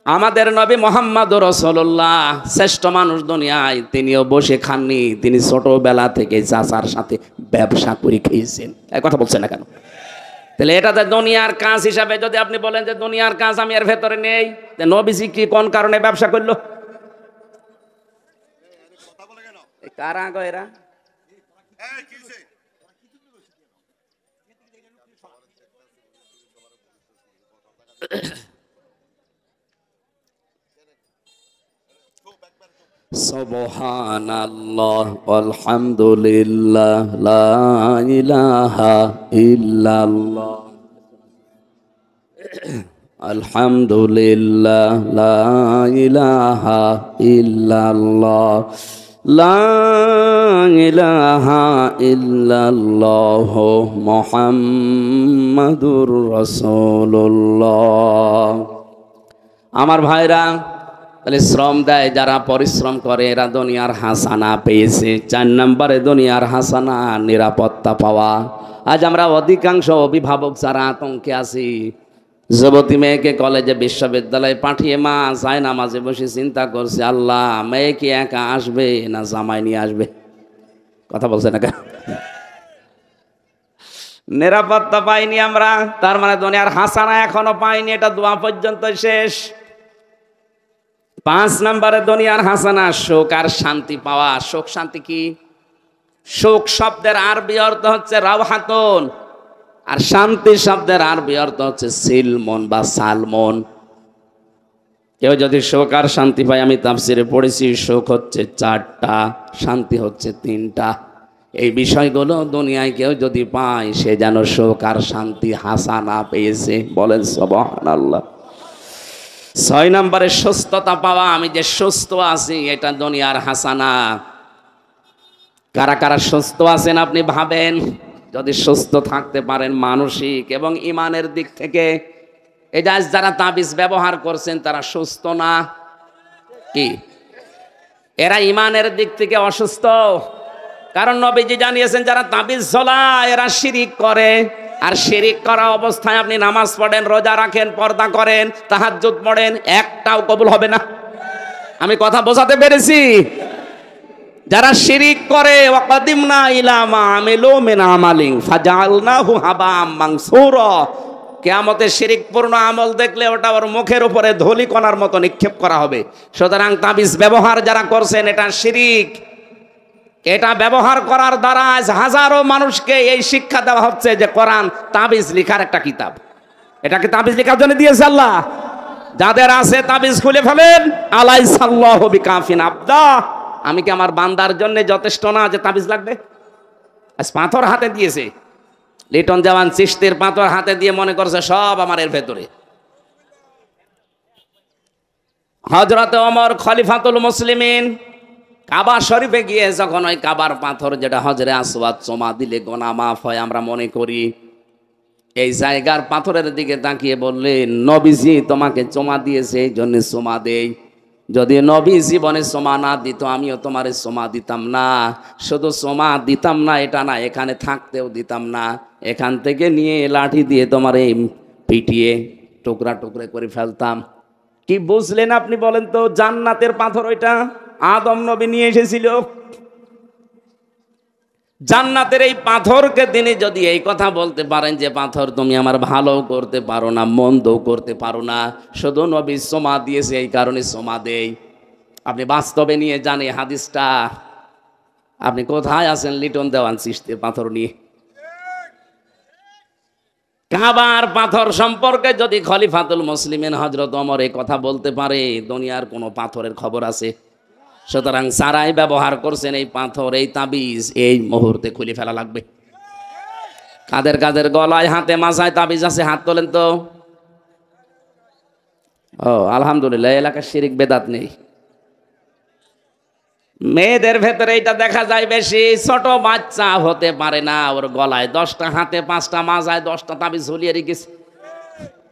আমাদের নবী মুহাম্মদুর রাসূলুল্লাহ শ্রেষ্ঠ মানুষ দুনিয়ায়, তিনিও বসে খাননি, তিনি ছোটবেলা থেকে চাচার সাথে ব্যবসা করে খেয়েছেন। এই কথা বলছেন না কেন? তাহলে এটাতে দুনিয়ার কাজ হিসাবে যদি আপনি বলেন যে দুনিয়ার কাজ আমি এর ভেতরে নেই, নবীজি কি কোন কারণে ব্যবসা করলো? কারা গো এরা? সুবহানাল্লাহ আলহামদুলিল্লাহ লা ইলাহা ইল্লাল্লাহ আলহামদুলিল্লাহ লা ইলাহা ইল্লাল্লাহ লা ইলাহা ইল্লাল্লাহ মুহাম্মাদুর রাসূলুল্লাহ। আমার ভাইরা, তাহলে শ্রম দেয় যারা, পরিশ্রম করে, এরা দুনিয়ার হাসানা পেয়েছে। 4 নম্বরে দুনিয়ার হাসানা নিরাপত্তা পাওয়া। আজ আমরা অধিকাংশ অভিভাবক যারা আতঙ্কে আছি, যুবতী মেয়েকে কলেজে বিশ্ববিদ্যালয়ে পাঠিয়ে মা যায় নামাজে বসে চিন্তা করছে, আল্লাহ মেয়ে কি একা আসবে না জামাই নিয়ে আসবে? কথা বলছে না কেন? নিরাপত্তা পাইনি আমরা, তার মানে দুনিয়ার হাসানা এখনো পাইনি, এটা দোয়া পর্যন্ত শেষ। 5 নম্বরে দুনিয়ার হাসানা সুখ আর শান্তি পাওয়া। সুখ শান্তি কি? সুখ শব্দের আরবি অর্থ হচ্ছে রাওহাতুন, আর শান্তি শব্দের আরবি অর্থ হচ্ছে সিলমন বা সালমন। কেউ যদি সুখ আর শান্তি পায়, আমি তাফসিরে পড়েছি সুখ হচ্ছে 4টা, শান্তি হচ্ছে 3টা। এই বিষয়গুলো দুনিয়ায় কেউ যদি পায় সে যেন সুখ আর শান্তি হাসানা পেয়েছে। বলেন সুবহানাল্লাহ। 6 নম্বরে সুস্থতা পাওয়া। আমি যে সুস্থ আছি এটা দুনিয়ার হাসানা। কারা কারা সুস্থ আছেন আপনি ভাবেন। যদি সুস্থ থাকতে পারেন মানসিক এবং ইমানের দিক থেকে, এই যে আজ যারা তাবিজ ব্যবহার করছেন তারা সুস্থ না কি? এরা ইমানের দিক থেকে অসুস্থ। কারণ নবীজি জানিয়েছেন যারা তাবিজ ঝোলায় এরা শিরিক করে। আর শিরিক করা অবস্থায় আপনি নামাজ পড়েন, রোজা রাখেন, পর্দা করেন, তাহাজ্জুদ পড়েন, একটাও কবুল হবে না। আমি কথা বোঝাতে পেরেছি? যারা শিরিক করে, ওয়াকাদিমনা ইলা মা আমিলু মিন আমালিন ফাজআলনাহু হাবাম মানসুরা, কিয়ামতে শিরিকপূর্ণ আমল দেখলে ওটা ওর মুখের উপরে ধূলিকণার মতো নিক্ষেপ করা হবে। সুতরাং তাবিজ ব্যবহার যারা করছেন এটা শিরিক। এটা ব্যবহার করার দ্বারা হাজারো মানুষকে এই শিক্ষা দেওয়া হচ্ছে যে কোরআন তাবিজ লেখার একটা কিতাব। এটাকে তাবিজ লেখার জন্য দিয়েছে আল্লাহ। যাদের আছে তাবিজ খুলে ফেলেন। আলাইসাল্লাহু বিকাফিন আবদা, আমি কি আমার বান্দার জন্য যথেষ্ট না যে তাবিজ লাগবে? আজ পাথর হাতে দিয়েছে, লিটন দেওয়ান চিশতির পাথর হাতে দিয়ে মনে করছে সব আমার এর ভেতরে। হযরত ওমর খলিফাতুল মুসলিমিন কাবা শরীফে গিয়ে যখন ওই কাবার পাথর যেটা হজরে আসওয়াদ চুমা দিলে গোনা মাফ হয় আমরা মনে করি, এই জায়গার পাথরের দিকে তাকিয়ে বললেন, নবীজি তোমাকে চুমা দিয়েছে এই জন্য চুমা দেই। যদি নবী জীবনে চুমা না দিত আমিও তোমারে চুমা দিতাম না। শুধু চুমা দিতাম না এটা না, এখানে থাকতেও দিতাম না। এখান থেকে নিয়ে লাঠি দিয়ে তোমার এই পিটিয়ে টুকরা টুকরা করে ফেলতাম। কি বুঝলেন আপনি বলেন তো? জান্নাতের পাথর ওইটা আদম নবী নিয়ে এসেছিল। জান্নাতের এই পাথরকে তিনি যদি এই কথা বলতে পারেন যে পাথর তুমি আমার ভালো করতে পারো না, মন্দ করতে পারো না, শুধু নবী সোমা দিয়েছে এই কারণে সোমা দেই। আপনি বাস্তবে নিয়ে জানে হাদিসটা। আপনি কোথায় আছেন লিটন দেওয়ান চিশতির পাথর নিয়ে? কাবার পাথর সম্পর্কে যদি খলিফাতুল মুসলিমিন হযরত ওমর এই কথা বলতে পারে, দুনিয়ার কোনো পাথরের খবর আছে? সুতরাং সারাই ব্যবহার করছেন এই পাথর, এই তাবিজ এই মুহূর্তে খুলে ফেলা লাগবে। কাদের কাদের গলায় হাতে মাথায় তাবিজ আছে হাত তোলেন তো। ও আলহামদুলিল্লাহ, এলাকার শিরিক বেদাত নেই। মেয়েদের ভেতরে এটা দেখা যায় বেশি। ছোট বাচ্চা হতে পারে না, ওর গলায় 10টা হাতে 5টা মাজায় 10টা তাবিজ ঝুলিয়ে রেখেছে।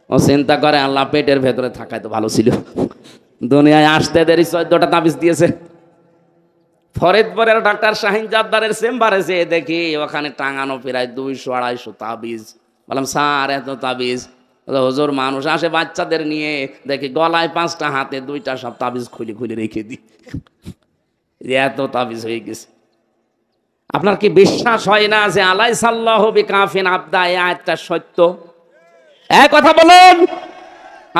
ও চিন্তা করে আল্লাহ পেটের ভেতরে থাকায় তো ভালো ছিল, দুনিয়ায় আসতে দেরি 14টা তাবিজ দিয়েছে। ফরিদপুরের ডাক্তার শাহিন জাদ্দারের চেম্বারে যেয়ে দেখি ওখানে টাঙানো প্রায় 200-250 তাবিজ। বললাম স্যার এত তাবিজ? হুজুর মানুষ আসে বাচ্চাদের নিয়ে, দেখি গলায় 5টা হাতে 2টা সব তাবিজ খুলে খুলে রেখে দিই। এত তাবিজ হয়ে গেছে। আপনার কি বিশ্বাস হয় না যে আলাইসাল্লাহু বিকাফিন আবদা, এই আয়াতটা সত্য? এক কথা বলুন,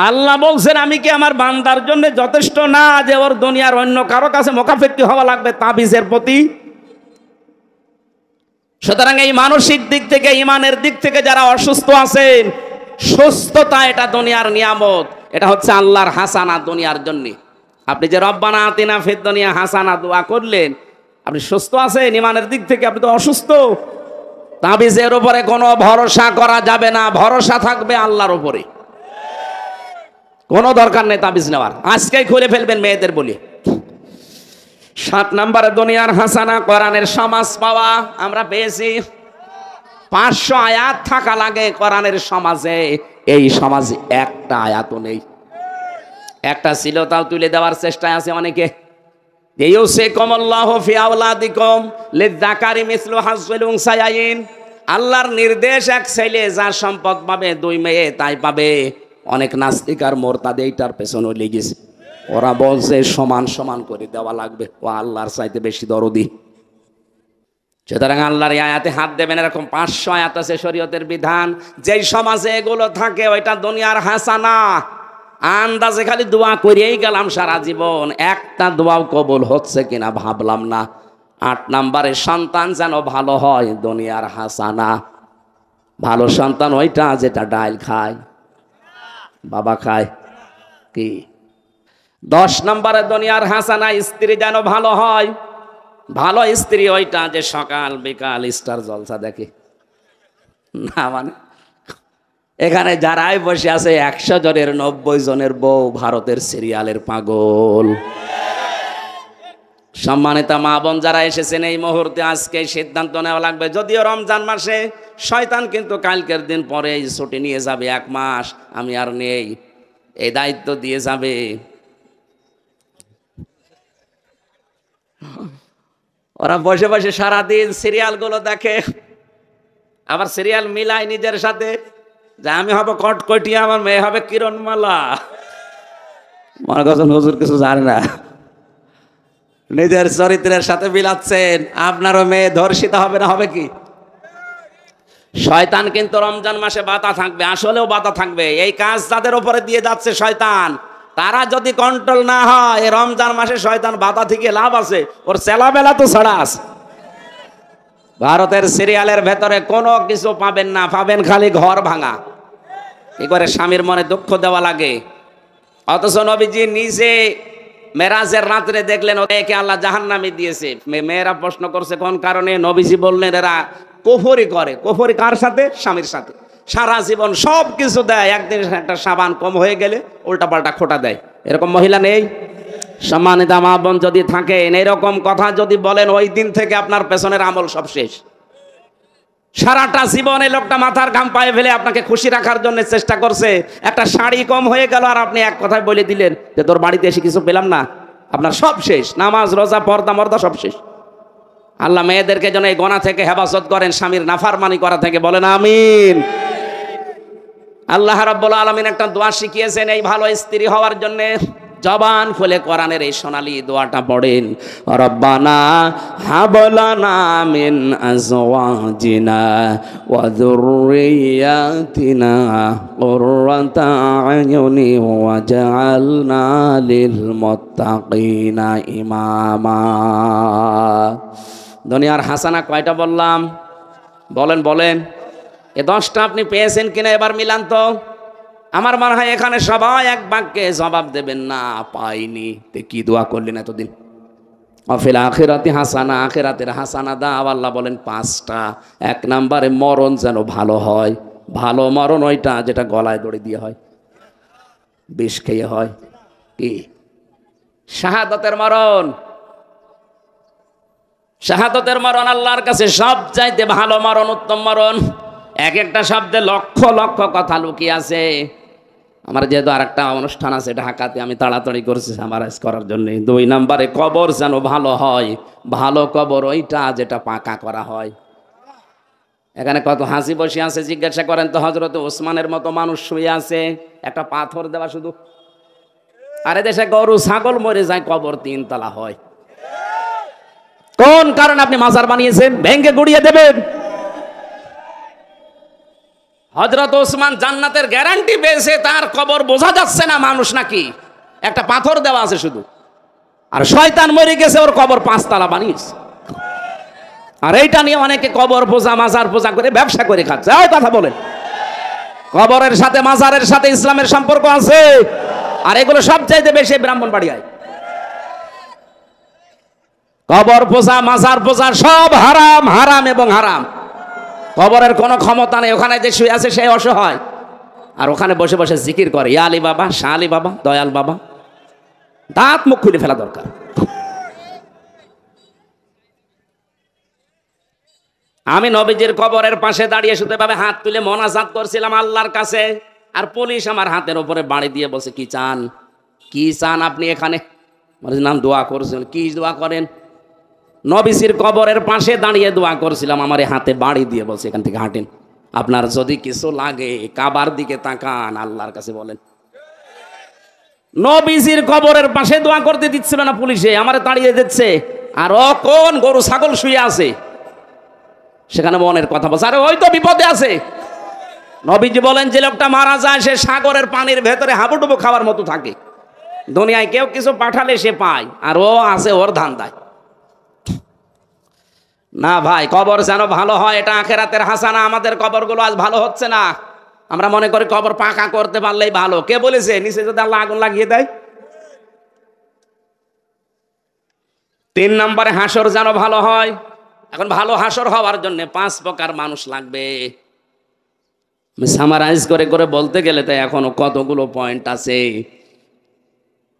আল্লাহ বলছেন আমি কি আমার বান্দার জন্য যথেষ্ট না যে ওর দুনিয়ার অন্য কারো কাছে মোকাফেক্তি হওয়া লাগবে তাবিজের প্রতি? সুতরাং এই মানসিক দিক থেকে, ইমানের দিক থেকে যারা অসুস্থ আছেন, সুস্থতা এটা দুনিয়ার নিয়ামত, এটা হচ্ছে আল্লাহর হাসানা দুনিয়ার জন্য। আপনি যে রব্বানা আতিনা ফিদ দুনিয়া হাসানা দোয়া করলেন, আপনি সুস্থ আছেন ইমানের দিক থেকে? আপনি তো অসুস্থ। তাবিজের উপরে কোনো ভরসা করা যাবে না, ভরসা থাকবে আল্লাহর উপরে। কোনো দরকার নেই তাবিজ নেওয়ার, আজকেই খুলে ফেলবেন মেয়েদের বলি। 7 নম্বরে দুনিয়ার হাসানা, কোরআনের সমাজ পাওয়া। আমরা পেয়েছি 500 আয়াত থাকা লাগে কোরআনের সমাজে, এই সমাজে একটা আয়াতও নেই। একটা ছিল তাও তুলে দেওয়ার চেষ্টায় আছে অনেকে। ইউসিকুমুল্লাহু ফি আওলাদিকুম লিযযাকারি মিসলু হাজ্জিল উনসায়াইন। আল্লাহর নির্দেশ, এক ছেলে যা সম্পদ পাবে 2 মেয়ে তাই পাবে। অনেক নাস্তিক আর মোরতাদ এইটার পেছনে লেগেছে। ওরা বলছে সমান সমান করে দেওয়া লাগবে, ও আল্লাহর চাইতে বেশি দরদি। সুতরাং আল্লাহর এই আয়াতে হাত দেবেন, এরকম 500 আয়াত আছে শরীয়তের বিধান। যেই সমাজে এগুলো থাকে ওইটা দুনিয়ার হাসানা। আন্দাজে খালি দোয়া করিয়েই গেলাম সারা জীবন, একটা দোয়াও কবুল হচ্ছে কিনা ভাবলাম না। 8 নম্বরে সন্তান যেন ভালো হয়, দুনিয়ার হাসানা। ভালো সন্তান ওইটা যেটা ডাল খায়, বাবা খায় কি। 10 নম্বরে দুনিয়ার হাসানা, স্ত্রী যেন ভালো হয়। ভালো স্ত্রী ওইটা যে সকাল বিকাল স্টার জলসা দেখে না। মানে এখানে যারাই বসে আছে 100 জনের 90 জনের বউ ভারতের সিরিয়ালের পাগল। সম্মানিত মা বোন যারা এসেছেন এই মুহূর্তে, আজকে সিদ্ধান্ত নেওয়া লাগবে। যদিও রমজান মাসে শয়তান কিন্তু কালকের দিন পরে ছুটি নিয়ে যাবে, 1 মাস আমি আর নেই, এই দায়িত্ব দিয়ে যাবে। ওরা বসে বসে সারাদিন সিরিয়ালগুলো দেখে, আবার সিরিয়াল মিলায় নিজের সাথে, যে আমি হব কটকটিয়া, আমার মেয়ে হবে কিরণমালা। মনে করছেন হুজুর কিছু জানে না, নিজের চরিত্রের সাথে মিলাচ্ছেন। আপনারও মেয়ে ধর্ষিতা হবে না, হবে কি? শয়তান কিন্তু রমজান মাসে বাধা থাকবে, আসলেও বাধা থাকবে। এই কাজ যাদের উপরে দিয়ে যাচ্ছে শয়তান, তারা যদি কন্ট্রোল না হয়, এই রমজান মাসে শয়তান বাধা থেকে লাভ আছে, ওর চেলাবেলা তো ছাড়া আছে। ভারতের সিরিয়ালের ভেতরে কোনো কিছু পাবেন না, পাবেন খালি ঘর ভাঙা। কি করে স্বামীর মনে দুঃখ দেওয়া লাগে। অথচ নবীজি নিজে মেরাজের রাত্রে দেখলেন একে আল্লাহ জাহান্নামে দিয়েছে। মেয়েরা প্রশ্ন করছে কোন কারণে, নবীজি বললেন এরা কুফরি করে। কুফরি কার সাথে? স্বামীর সাথে। সারা জীবন সব কিছু দেয়, একদিন একটা সাবান কম হয়ে গেলে উল্টা পাল্টা খোটা দেয়। এরকম মহিলা নেই? সম্মানিত মা বোন যদি থাকেন, এরকম কথা যদি বলেন, ওই দিন থেকে আপনার পেছনের আমল সব শেষ। সারাটা জীবনে লোকটা মাথার ঘাম পায়ে ফেলে আপনাকে খুশি রাখার জন্য চেষ্টা করছে, একটা শাড়ি কম হয়ে গেল আর আপনি এক কথায় বলে দিলেন যে তোর বাড়িতে এসে কিছু পেলাম না, আপনার সব শেষ। নামাজ রোজা পর্দা মর্দা সব শেষ। আল্লাহ মেয়েদেরকে যেন এই গোনা থেকে হেফাজত করেন, স্বামীর নাফরমানি করা থেকে, বলেন আমিন। আল্লাহ রাব্বুল আলামিন একটা দোয়া শিখিয়েছেন এই ভালো স্ত্রী হওয়ার জন্য। জবান খুলে কোরআনের এই সোনালী দোয়াটা পড়েন, রব্বানা হাবলানা মিন আজওয়াজিনা ওয়া যুররিয়াতিনা কুররাতা আয়ুনি ওয়াজআলনা লিল মুত্তাকিনা ইমামা। দুনিয়ার হাসানা কয়টা বললাম? বলেন বলেন, এ 10টা আপনি পেয়েছেন কিনা এবার মিলান তো। আমার মনে হয় এখানে সবাই এক বাক্যে জবাব দেবেন না পাইনি। তে কি দোয়া করলেন এতদিন? অফিল আখিরাতি হাসানা, আখিরাতের হাসানা দাও। আল্লাহ বলেন 5টা। 1 নম্বরে মরণ যেন ভালো হয়। ভালো মরণ ওইটা যেটা গলায় দড়ি দিয়ে হয়, বিষ খেয়ে হয়। কি? শাহাদাতের মরণ। শাহাদাতের মরণ আল্লাহর কাছে সব চাইতে ভালো মরণ, উত্তম মরণ। এক একটা শব্দে লক্ষ লক্ষ কথা লুকিয়ে আছে। আমার যেহেতু আরেকটা অনুষ্ঠান আছে ঢাকাতে, আমি তাড়াতাড়ি করছি সামারাইজ করার জন্য। 2 নম্বরে কবর যেন ভালো হয়। ভালো কবর ওইটা যেটা পাকা করা হয়। এখানে কত হাসি বসে আছে জিজ্ঞাসা করেন তো। হযরত ওসমানের মতো মানুষ শুয়ে আছে, একটা পাথর দেওয়া শুধু। আরে দেশে গরু ছাগল মরে যায়, কবর 3 তলা হয়। কোন কারণে আপনি মাজার বানিয়েছেন? ভেঙে গুড়িয়ে দেবেন। হযরত ওসমান জান্নাতের গ্যারান্টি পেয়েছে, তার কবর বোঝা যাচ্ছে না মানুষ নাকি, একটা পাথর দেওয়া আছে শুধু। আর শয়তান মরে গেছে, ওর কবর 5 তলা বানিয়েছে। আর এইটা নিয়ে অনেকে কবর পূজা মাজার পূজা করে ব্যবসা করে খাচ্ছে। ওই কথা বলেন, কবরের সাথে মাজারের সাথে ইসলামের সম্পর্ক আছে। আর এগুলো সবচাইতে বেশি ব্রাহ্মণবাড়িয়ায়। কবর পূজা মাজার পূজা সব হারাম, হারাম এবং হারাম। কবরের কোনো ক্ষমতা নেই। ওখানে যে শুয়ে আছে সেই অসহায়, আর ওখানে বসে বসে জিকির করে ইয়া আলী বাবা, শাহ আলী বাবা, দয়াল বাবা। দাঁত মুখ খুলে ফেলা দরকার। আমি নবীজির কবরের পাশে দাঁড়িয়ে শুতে পাবে হাত তুলে মোনাজাত করছিলাম আল্লাহর কাছে। আর পুলিশ আমার হাতের উপরে বাড়ি দিয়ে বসে, কি চান, কি চান আপনি এখানে? নাম দোয়া করছেন। কি দোয়া করেন? নবীজির কবরের পাশে দাঁড়িয়ে দোয়া করছিলাম। আমার হাতে বাড়ি দিয়ে বলছে, এখান থেকে হাঁটেন, আপনার যদি কিছু লাগে কাবার দিকে তাকান, আল্লাহর কাছে বলেন। নবীজির কবরের পাশে দোয়া করতে দিচ্ছিল না পুলিশে, আমারে তাড়িয়ে দিচ্ছে। আর ও কোন গরু ছাগল শুয়ে আছে সেখানে মনের কথা বলছে। আরে ওই তো বিপদে আছে। নবীজি বলেন যে লোকটা মারা যায় সে সাগরের পানির ভেতরে হাবুডুবু খাওয়ার মতো থাকে। দুনিয়ায় কেউ কিছু পাঠালে সে পায়, আর ও আছে ওর ধান্দায়। না ভাই, কবর যেন ভালো হয়, এটা আখিরাতের হাসানা। আমাদের কবরগুলো আজ ভালো হচ্ছে না। আমরা মনে করি কবর পাকা করতে পারলেই ভালো। কে বলেছে নিচে যদি আল্লাহ আগুন লাগিয়ে দেয়? 3 নম্বরে হাসর যেন ভালো হয়। এখন ভালো হাসর হওয়ার জন্য 5 প্রকার মানুষ লাগবে। আমি সামারাইজ করে করে বলতে গেলে তাই এখনো কতগুলো পয়েন্ট আছে।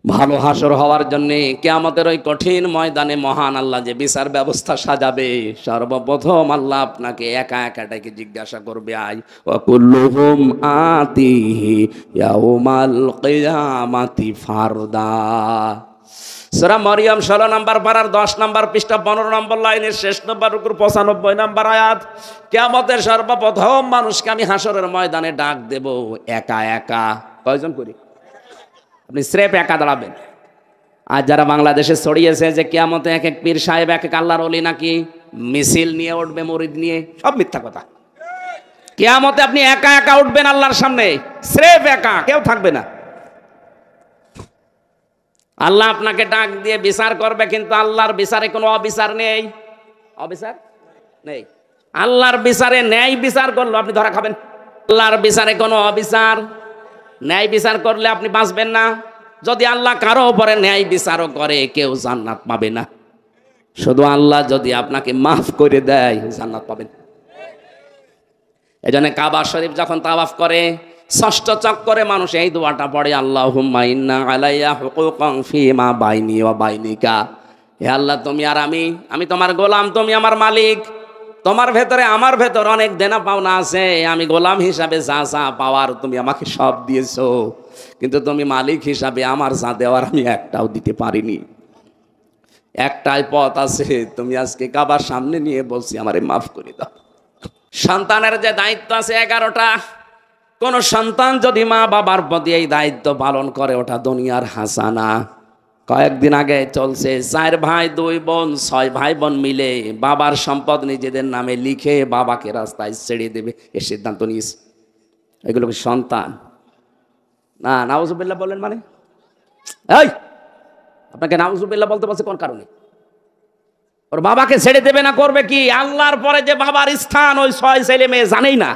ভালো হাসর হওয়ার জন্য কিয়ামতের ওই কঠিন ময়দানে মহান আল্লাহ যে বিচার ব্যবস্থা সাজাবে, সর্বপ্রথম আল্লাহ আপনাকে একা একাটাকে জিজ্ঞাসা করবে, আই ওয়া কুল্লুহুম আতিহি ইয়াউমাল কিয়ামাতি ফারদা। সূরা মরিয়ম 16 নম্বর পারার 10 নম্বর পৃষ্ঠা 15 নম্বর লাইনের শেষ নম্বর রুকুর 95 নম্বর আয়াত। কিয়ামতের সর্বপ্রথম মানুষকে আমি হাসরের ময়দানে ডাক দেব একা একা। কয়জন করি? আপনি স্রেফ একা দাঁড়াবেন। আর যারা বাংলাদেশে ছড়িয়েছে যে কিয়ামতে এক এক পীর সাহেব এক এক আল্লাহর ওলি নাকি মিছিল নিয়ে উঠবে মুরিদ নিয়ে, সব মিথ্যা কথা। কিয়ামতে আপনি একা একা উঠবেন আল্লাহর সামনে, স্রেফ একা, কেউ থাকবে না। আল্লাহ আপনাকে ডাক দিয়ে বিচার করবে, কিন্তু আল্লাহর বিচারে কোনো অবিচার নেই। অবিচার নেই। আল্লাহর বিচারে ন্যায় বিচার করলে আপনি ধরা খাবেন। আল্লাহর বিচারে কোনো অবিচার, ন্যায় বিচার করলে আপনি বাঁচবেন না। যদি আল্লাহ কারো উপরে ন্যায় বিচারও করে কেউ জান্নাত পাবে না। শুধু আল্লাহ যদি আপনাকে মাফ করে দেয় জান্নাত পাবেন। এজন্য কাবা শরীফ যখন তাওয়াফ করে 6ষ্ঠ চক্করে মানুষ এই দোয়াটা পড়ে, আল্লাহুম্মা ইন্না আলাইয়া হুকুকান ফীমা বাইনি ওয়া বাইনিকা। হে আল্লাহ, তুমি আর আমি তোমার গোলাম, তুমি আমার মালিক। তোমার ভেতরে আমার ভেতর অনেক দেনা পাওনা আছে। আমি গোলাম হিসাবে যা যা পাওয়ার তুমি আমাকে সব দিয়েছো, কিন্তু তুমি মালিক হিসাবে আমার যা দেওয়ার আমি একটাও দিতে পারিনি। একটাই পথ আছে, তুমি আজকে কাবার সামনে নিয়ে বলছি আমারে মাফ করে দাও। সন্তানের যে দায়িত্ব আছে 11টা, কোন সন্তান যদি মা বাবার প্রতি এই দায়িত্ব পালন করে ওটা দুনিয়ার হাসানা। কয়েকদিন আগে চলছে 4 ভাই 2 বোন 6 ভাই বোন মিলে বাবার সম্পদ নিজেদের নামে লিখে বাবাকে রাস্তায় ছেড়ে দেবে এ সিদ্ধান্ত নিয়েছে। এগুলো কি সন্তান? না, নাউজুবিল্লাহ বলেন মানে? এই আপনাকে নাউজুবিল্লাহ বলতে বলছে কোন কারণে? ওর বাবাকে ছেড়ে দেবে না, করবে কি? আল্লাহর পরে যে বাবার স্থান ওই 6 ছেলে মেয়ে জানেই না।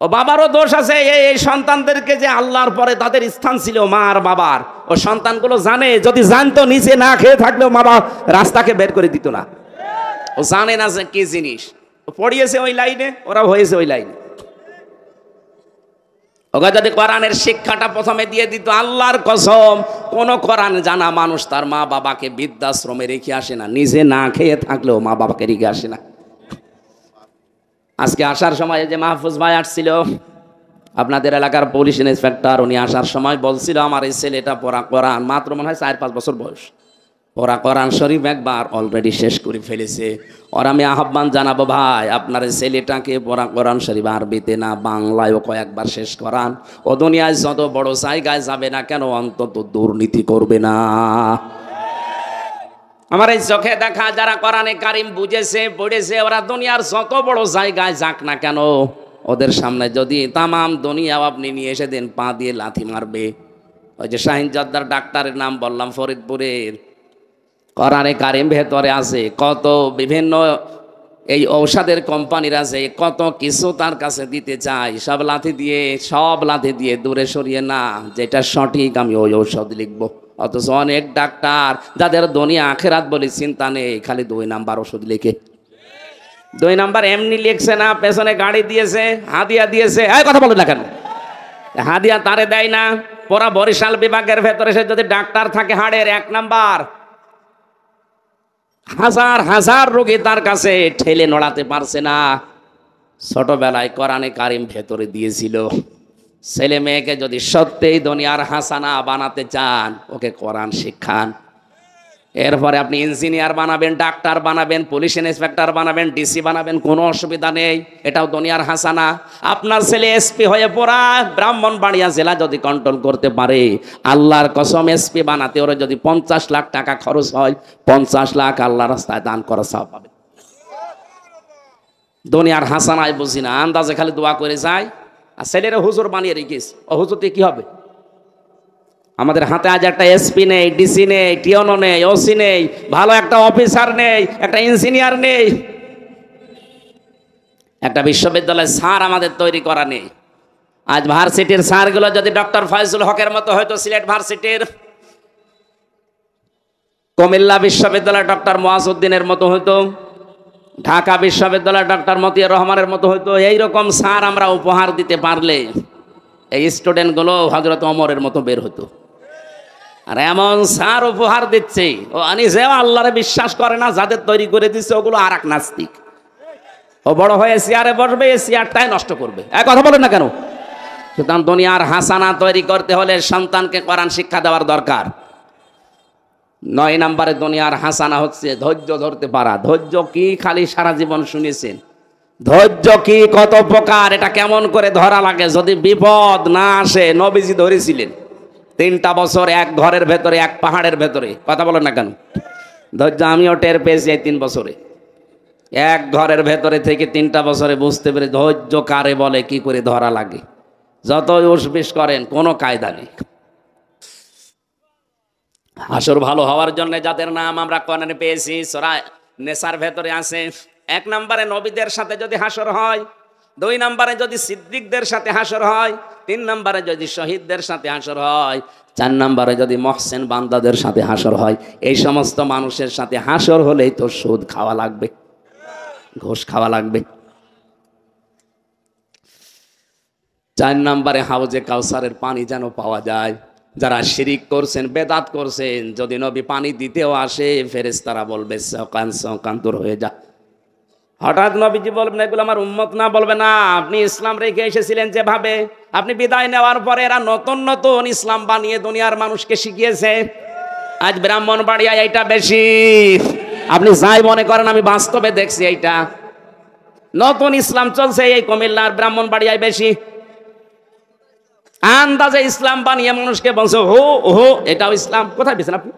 ও বাবারও দোষ আছে, এই সন্তানদেরকে যে আল্লাহর পরে তাদের স্থান ছিল মা আর বাবার, ও সন্তানগুলো জানে। যদি জানতো নিচে না খেয়ে থাকলেও মা বাবা রাস্তাকে বের করে দিত না। ও জানে না যে কি জিনিস, ও পড়িয়েছে ওই লাইনে, ওরা হয়েছে ওই লাইনে। ওকে যদি কোরআনের শিক্ষাটা প্রথমে দিয়ে দিত, আল্লাহর কসম কোন কোরআন জানা মানুষ তার মা বাবাকে বৃদ্ধাশ্রমে রেখে আসে না, নিজে না খেয়ে থাকলেও মা বাবাকে রেখে আসে না। আজকে আসার সময় যে মাহফুজ ভাই আসছিল, আপনাদের এলাকার পুলিশ ইন্সপেক্টর, উনি আসার সময় বলছিল আমার এই ছেলেটা পড়া কোরআন মাত্র মনে হয় 4-5 বছর বয়স, পড়া কোরআন শরীফ একবার অলরেডি শেষ করে ফেলেছে। আর আমি আহ্বান জানাবো ভাই, আপনার ছেলেটাকে পড়া কোরআন শরীফ আরবিতে না বাংলায়ও কয়েকবার শেষ করান। ও দুনিয়ায় যত বড় জায়গায় যাবে না কেন অন্তত দুর্নীতি করবে না। আমার এই চোখে দেখা যারা কোরআনে কারিম বুঝেছে পড়েছে, ওরা দুনিয়ার যত বড় জায়গায় যাক না কেন, ওদের সামনে যদি তামাম দুনিয়াও আপনি নিয়ে এসে দেন, পা দিয়ে লাথি মারবে। ওই যে শাহিন জর্দার ডাক্তারের নাম বললাম ফরিদপুরের, কোরআনে কারিম ভেতরে আছে কত বিভিন্ন এই ঔষধের কোম্পানির আছে, কত কিছু তার কাছে দিতে চাই, সব লাথি দিয়ে দূরে সরিয়ে না, যেটা সঠিক আমি ওই ঔষধ লিখবো। অথচ অনেক ডাক্তার যাদের দুনিয়া আখেরাত বলে চিন্তা নেই, খালি 2 নাম্বার ওষুধ লিখে। 2 নাম্বার এমনি লিখছে না, পেছনে গাড়ি দিয়েছে, হাদিয়া দিয়েছে। এই কথা বলে না কেন? হাদিয়া তারে দেয় না। পুরা বরিশাল বিভাগের ভেতরে সে যদি ডাক্তার থাকে হাড়ের 1 নাম্বার, হাজার হাজার রোগী তার কাছে ঠেলে নড়াতে পারছে না। ছোটবেলায় কোরআনে কারিম ভেতরে দিয়েছিল। ছেলে মেয়েকে যদি সত্যিই দুনিয়ার হাসানা বানাতে চান, ওকে কোরআন শিক্ষান। এরপরে আপনি ইঞ্জিনিয়ার বানাবেন, ডাক্তার বানাবেন, পুলিশ ইন্সপেক্টর বানাবেন, ডিসি বানাবেন, কোনো অসুবিধা নেই, এটাও দুনিয়ার হাসানা। আপনার ছেলে এসপি হয়ে পড়া ব্রাহ্মণবাড়িয়া জেলা যদি কন্ট্রোল করতে পারে, আল্লাহর কসম এসপি বানাতে ওরা যদি 50 লাখ টাকা খরচ হয়, 50 লাখ আল্লাহর রাস্তায় দান করা সওয়াব পাবে। দুনিয়ার হাসানায় বুঝি না, আন্দাজে খালি দোয়া করে যায়। আর ছেলেরা হুজুর বানিয়ে রেখেছ, ও হুজুরতে কি হবে? আমাদের হাতে আজ একটা এসপি নেই, ডিসি নেই, টিওনো নেই, ওসি নেই, ভালো একটা অফিসার নেই, একটা ইঞ্জিনিয়ার নেই, একটা বিশ্ববিদ্যালয়ের স্যার আমাদের তৈরি করা নেই। আজ ভার্সিটির স্যারগুলো যদি ডক্টর ফয়জুল হকের মতো হয়তো, সিলেট ভার্সিটির, কুমিল্লা বিশ্ববিদ্যালয় ডক্টর মুয়াজ্জউদ্দিনের মতো হয়তো, ঢাকা বিশ্ববিদ্যালয় ডক্টর মতিয়ার রহমানের মতো হয়তো, এইরকম স্যার আমরা উপহার দিতে পারলে এই স্টুডেন্টগুলো হযরত ওমরের মতো বের হতো। আর এমন স্যার উপহার দিচ্ছে, ও নিজেও আল্লাহরে বিশ্বাস করে না, যাদের তৈরি করে দিচ্ছে ওগুলো আর এক নাস্তিক। ও বড় হয়ে চেয়ারে বসবে, এই চেয়ারটাই নষ্ট করবে। এক কথা বলেন না কেন? সুতরাং দুনিয়ার হাসানা তৈরি করতে হলে সন্তানকে কোরআন শিক্ষা দেওয়ার দরকার। 9 নম্বরে দুনিয়ার হাসানা হচ্ছে ধৈর্য ধরতে পারা। ধৈর্য কি খালি সারা জীবন শুনেছেন? ধৈর্য কি, কত প্রকার, এটা কেমন করে ধরা লাগে? যদি বিপদ না আসে, নবীজি ধরেছিলেন 3টা বছর এক ঘরের ভেতরে, এক পাহাড়ের ভেতরে। কথা বলেন না কেন? ধৈর্য আমিও টের পেয়েছি এই 3 বছরে, এক ঘরের ভেতরে থেকে 3টা বছরে বুঝতে পেরে ধৈর্য কারে বলে, কি করে ধরা লাগে। যতই উসবিস করেন কোনো কায়দা নেই। হাসর ভালো হওয়ার জন্য যাদের নাম আমরা কোরআনে পেয়েছি, সূরা নেসার ভেতরে আছে। 1 নম্বরে নবীদের সাথে যদি হাসর হয়, 2 নম্বরে যদি সিদ্দিকদের সাথে হাসর হয়, 3 নম্বরে যদি শহীদদের সাথে হাসর হয়, 4 নম্বরে যদি মহসিন বান্দাদের সাথে হাসর হয়। এই সমস্ত মানুষের সাথে হাসর হলেই তো সুদ খাওয়া লাগবে, ঘুষ খাওয়া লাগবে। 4 নম্বরে হাউজে কাউসারের পানি যেন পাওয়া যায়। যারা শিরিক করছেন, বেদাত করছেন, যদি নবী পানি দিতেও আসে, ফেরেশতারা বলবে সকান সকান দূর হয়ে যা। হঠাৎ নবীজি বলবেন এগুলো আমার উম্মত না, বলবে না, আপনি ইসলাম রেখে এসেছিলেন যেভাবে, আপনি বিদায় নেওয়ার পরে এরা নতুন নতুন ইসলাম বানিয়ে দুনিয়ার মানুষকে শিখিয়েছে। আজ ব্রাহ্মণবাড়িয়ায় এইটা বেশি। আপনি যাই মনে করেন, আমি বাস্তবে দেখছি এইটা। নতুন ইসলাম চলছে এই কুমিল্লার ব্রাহ্মণবাড়িয়ায় বেশি। আন্দাজে ইসলাম বানিয়ে মানুষকে বলছে হো হো এটাও ইসলাম। কোথায় পেয়েছেন আপনি?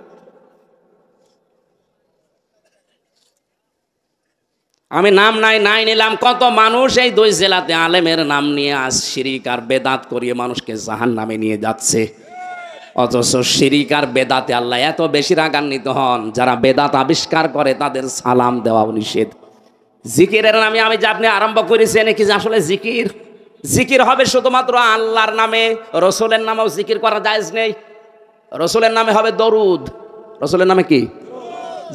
আমি নাম নাই নিলাম। কত মানুষ এই 2 জেলাতে আলেমের নাম নিয়ে আজ শিরিক আর বেদাত করিয়ে মানুষকে জাহান্নামে নিয়ে যাচ্ছে। অথচ শিরিক আর বেদাতে আল্লাহ এত বেশি রাগান্বিত হন, যারা বেদাত আবিষ্কার করে তাদের সালাম দেওয়া নিষেধ। জিকিরের নামে আমি যে আপনি আরম্ভ করেছেন কি যে আসলে জিকির হবে শুধুমাত্র আল্লাহর নামে, রসুলের নামেও জিকির করা জায়েজ নেই। রসুলের নামে হবে দরুদ। রসুলের নামে কি?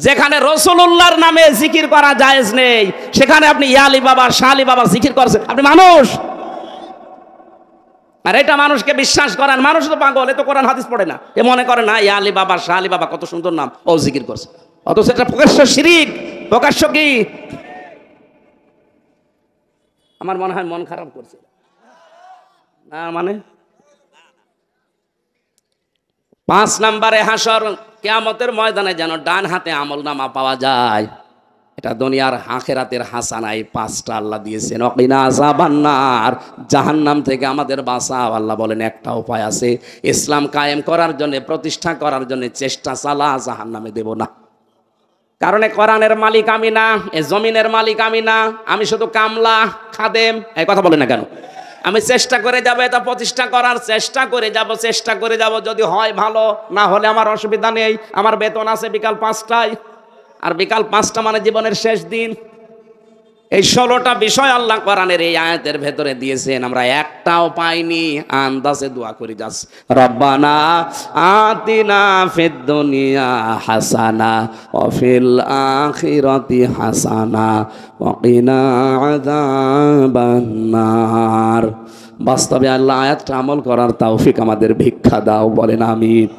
যেখানে রসুলুল্লাহর নামে জিকির করা জায়েজ নেই সেখানে আপনি ইয়ালি বাবা শালি বাবা জিকির করছেন। আপনি মানুষ, আর এটা মানুষকে বিশ্বাস করেন। মানুষ তো পাগল, এ তো কোরআন হাদিস পড়ে না, এ মনে করে না ইয়ালি বাবা শালি বাবা কত সুন্দর নাম, ও জিকির করছে। অথচ এটা প্রকাশ্য শিরিক। প্রকাশ্য কি? আমার মনে হয় মন খারাপ করছে না, মানে 5 নম্বরে হাসর কিয়ামতের ময়দানে যেন ডান হাতে আমলনামা পাওয়া যায়। এটা দুনিয়ার আখিরাতের হাসানায় 5টা আল্লাহ দিয়েছেন। ওয়াকিনা আযাবান্নার, জাহান্নাম থেকে আমাদের বাঁচাও। আল্লাহ বলেন একটা উপায় আছে, ইসলাম কায়েম করার জন্য, প্রতিষ্ঠা করার জন্য চেষ্টা চালা, জাহান্নামে দেব না। কারণ কোরআনের মালিক আমি না, এ জমিনের মালিক আমি না, আমি শুধু কামলা খাদেম। এই কথা বলে না কেন? আমি চেষ্টা করে যাব, এটা প্রতিষ্ঠা করার চেষ্টা করে যাব। যদি হয় ভালো, না হলে আমার অসুবিধা নেই। আমার বেতন আছে বিকাল 5টায়, আর বিকাল 5টা মানে জীবনের শেষ দিন। এই 16টা বিষয় আল্লাহ কোরআনের এই আয়াতের ভেতরে দিয়েছেন, আমরা একটাও পাইনি। আন্দাজে দোয়া করি যাস, রব্বানা আতিনা ফিদ দুনিয়া হাসানা ওয়া ফিল আখিরাতি হাসানা ওয়া কিনা আযাবান নার। বাস্তবে আল্লাহ আয়াতটা আমল করার তৌফিক আমাদের ভিক্ষা দাও, বলেন আমিন।